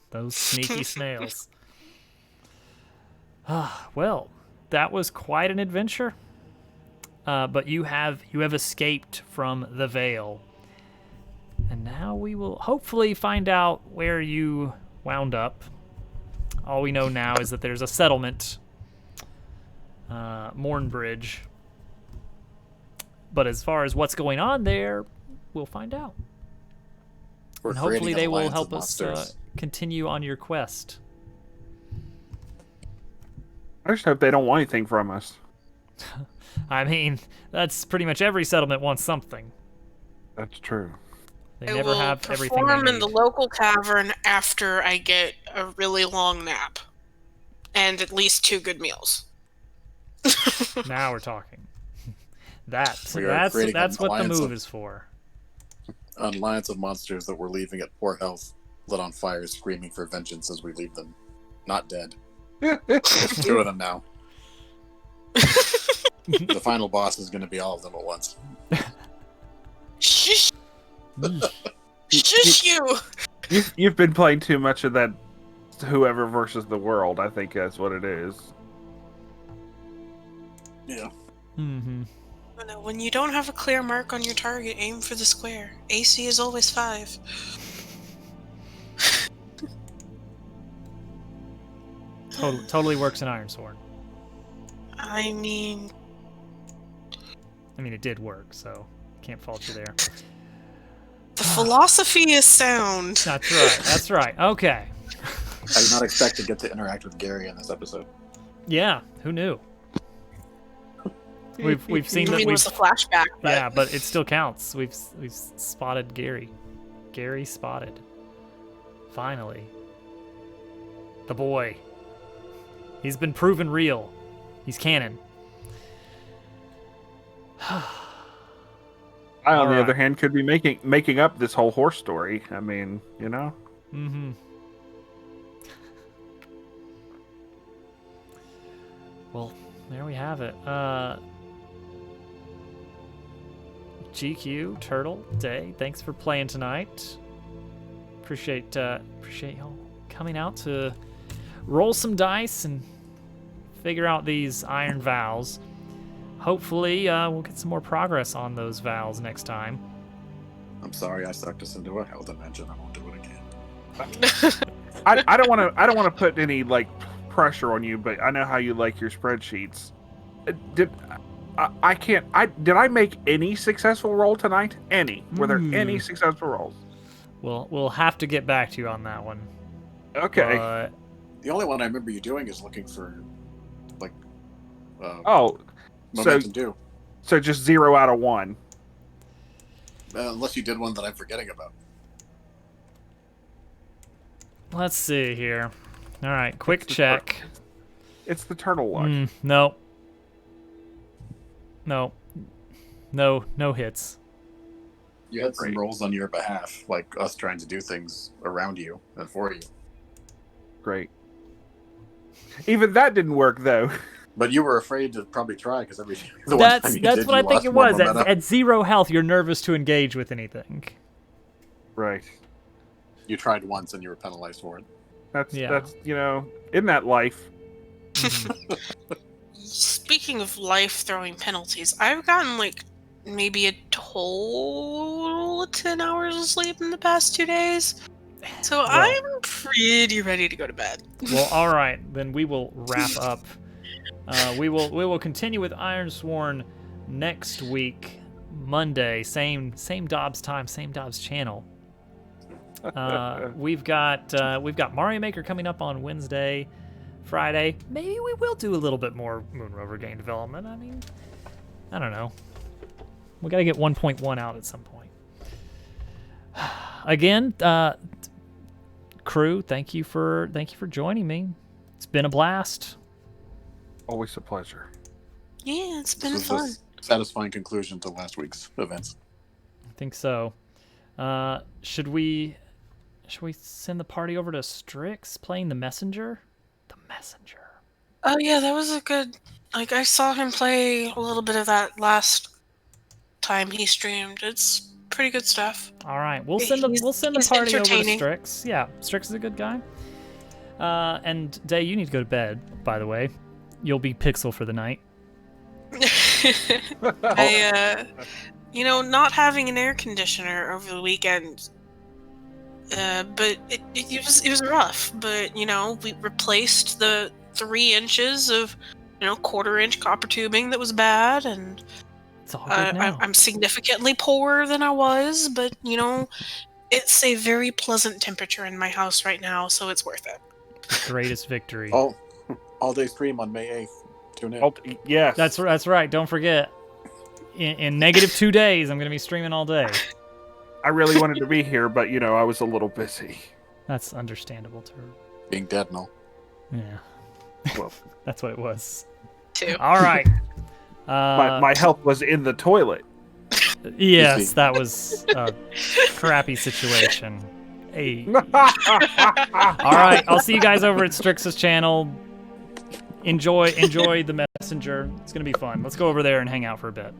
Those sneaky snails. Well, that was quite an adventure. But you have escaped from the Veil. And now we will hopefully find out where you wound up. All we know now is that there's a settlement, Mornbridge. But as far as what's going on there, we'll find out. And hopefully they will help us continue on your quest. I just hope they don't want anything from us. I mean, that's pretty much every settlement wants something. That's true. They never have everything they perform need. in the local tavern after I get a really long nap. And at least 2 good meals. Now we're talking. That's what the move is for. An alliance of monsters that we're leaving at poor health, lit on fire, screaming for vengeance as we leave them. Not dead. There's 2 of them now. The final boss is going to be all of them at once. Shush! Shush you! You've been playing too much of that whoever versus the world. I think that's what it is. Yeah. Mm-hmm. No, when you don't have a clear mark on your target, aim for the square. AC is always 5. Totally works in Ironsworn. I mean, it did work, so can't fault you there. the philosophy is sound. That's right. Okay. I did not expect to get to interact with Gary in this episode. Yeah, who knew? We've seen that. It was a flashback. But... Yeah, but it still counts. We've spotted Gary. Gary spotted. Finally. The boy. He's been proven real. He's canon. I, on the other hand, could be making up this whole horse story. I mean, you know? Mm-hmm. Well, there we have it. GQ, Turtle, Day, thanks for playing tonight. Appreciate y'all coming out to roll some dice and figure out these iron vows. Hopefully, we'll get some more progress on those vows next time. I'm sorry I sucked us into a hell dimension. I won't do it again. I don't want to put any like pressure on you, but I know how you like your spreadsheets. Did I make any successful roll tonight? Any? Were there any successful rolls? We'll have to get back to you on that one. Okay. But The only one I remember you doing is looking for, like, so momentum due. So just 0 out of 1. Unless you did one that I'm forgetting about. let's see here. All right, quick check. It's the turtle luck. No. No hits. You had some Great. rolls on your behalf, like us trying to do things around you and for you. Great. Even that didn't work though. But you were afraid to probably try because That's what I think it was. At 0 health, you're nervous to engage with anything. Right. You tried once and you were penalized for it. That's in that life. Speaking of life-throwing penalties, I've gotten like maybe a total of 10 hours of sleep in the past 2 days. So I'm pretty ready to go to bed. Well, all right, then we will wrap up. We will continue with Ironsworn next week, Monday, same Dobbs time, same Dobbs channel. We've got Mario Maker coming up on Wednesday, Friday. Maybe we will do a little bit more Moon Rover game development. I mean, I don't know. We got to get 1.1 out at some point. Again, crew, thank you for joining me. It's been a blast. Always a pleasure. Yeah, it's been This was fun. a satisfying conclusion to last week's events. I think so. Should we send the party over to Strix playing the Messenger? The Messenger. Oh yeah, that was a good. Like I saw him play a little bit of that last time he streamed. It's pretty good stuff. All right, we'll send the He's party over to entertaining. Strix. Yeah, Strix is a good guy. And Day, you need to go to bed. By the way, you'll be Pixel for the night. Not having an air conditioner over the weekend. But it was rough. But we replaced the 3 inches of 1/4-inch copper tubing that was bad, and It's all good now. I'm significantly poorer than I was, but it's a very pleasant temperature in my house right now, so it's worth it. Greatest victory. All day stream on May 8th. Tune in. Yes. That's right. Don't forget. In negative 2 days, I'm going to be streaming all day. I really wanted to be here, but I was a little busy. That's understandable, too. Being dead and all. Yeah. Well, That's what it was. Too. All right. my health was in the toilet. Yes, that was a crappy situation. Hey. All right, I'll see you guys over at Strix's channel. Enjoy the Messenger. It's gonna be fun. Let's go over there and hang out for a bit.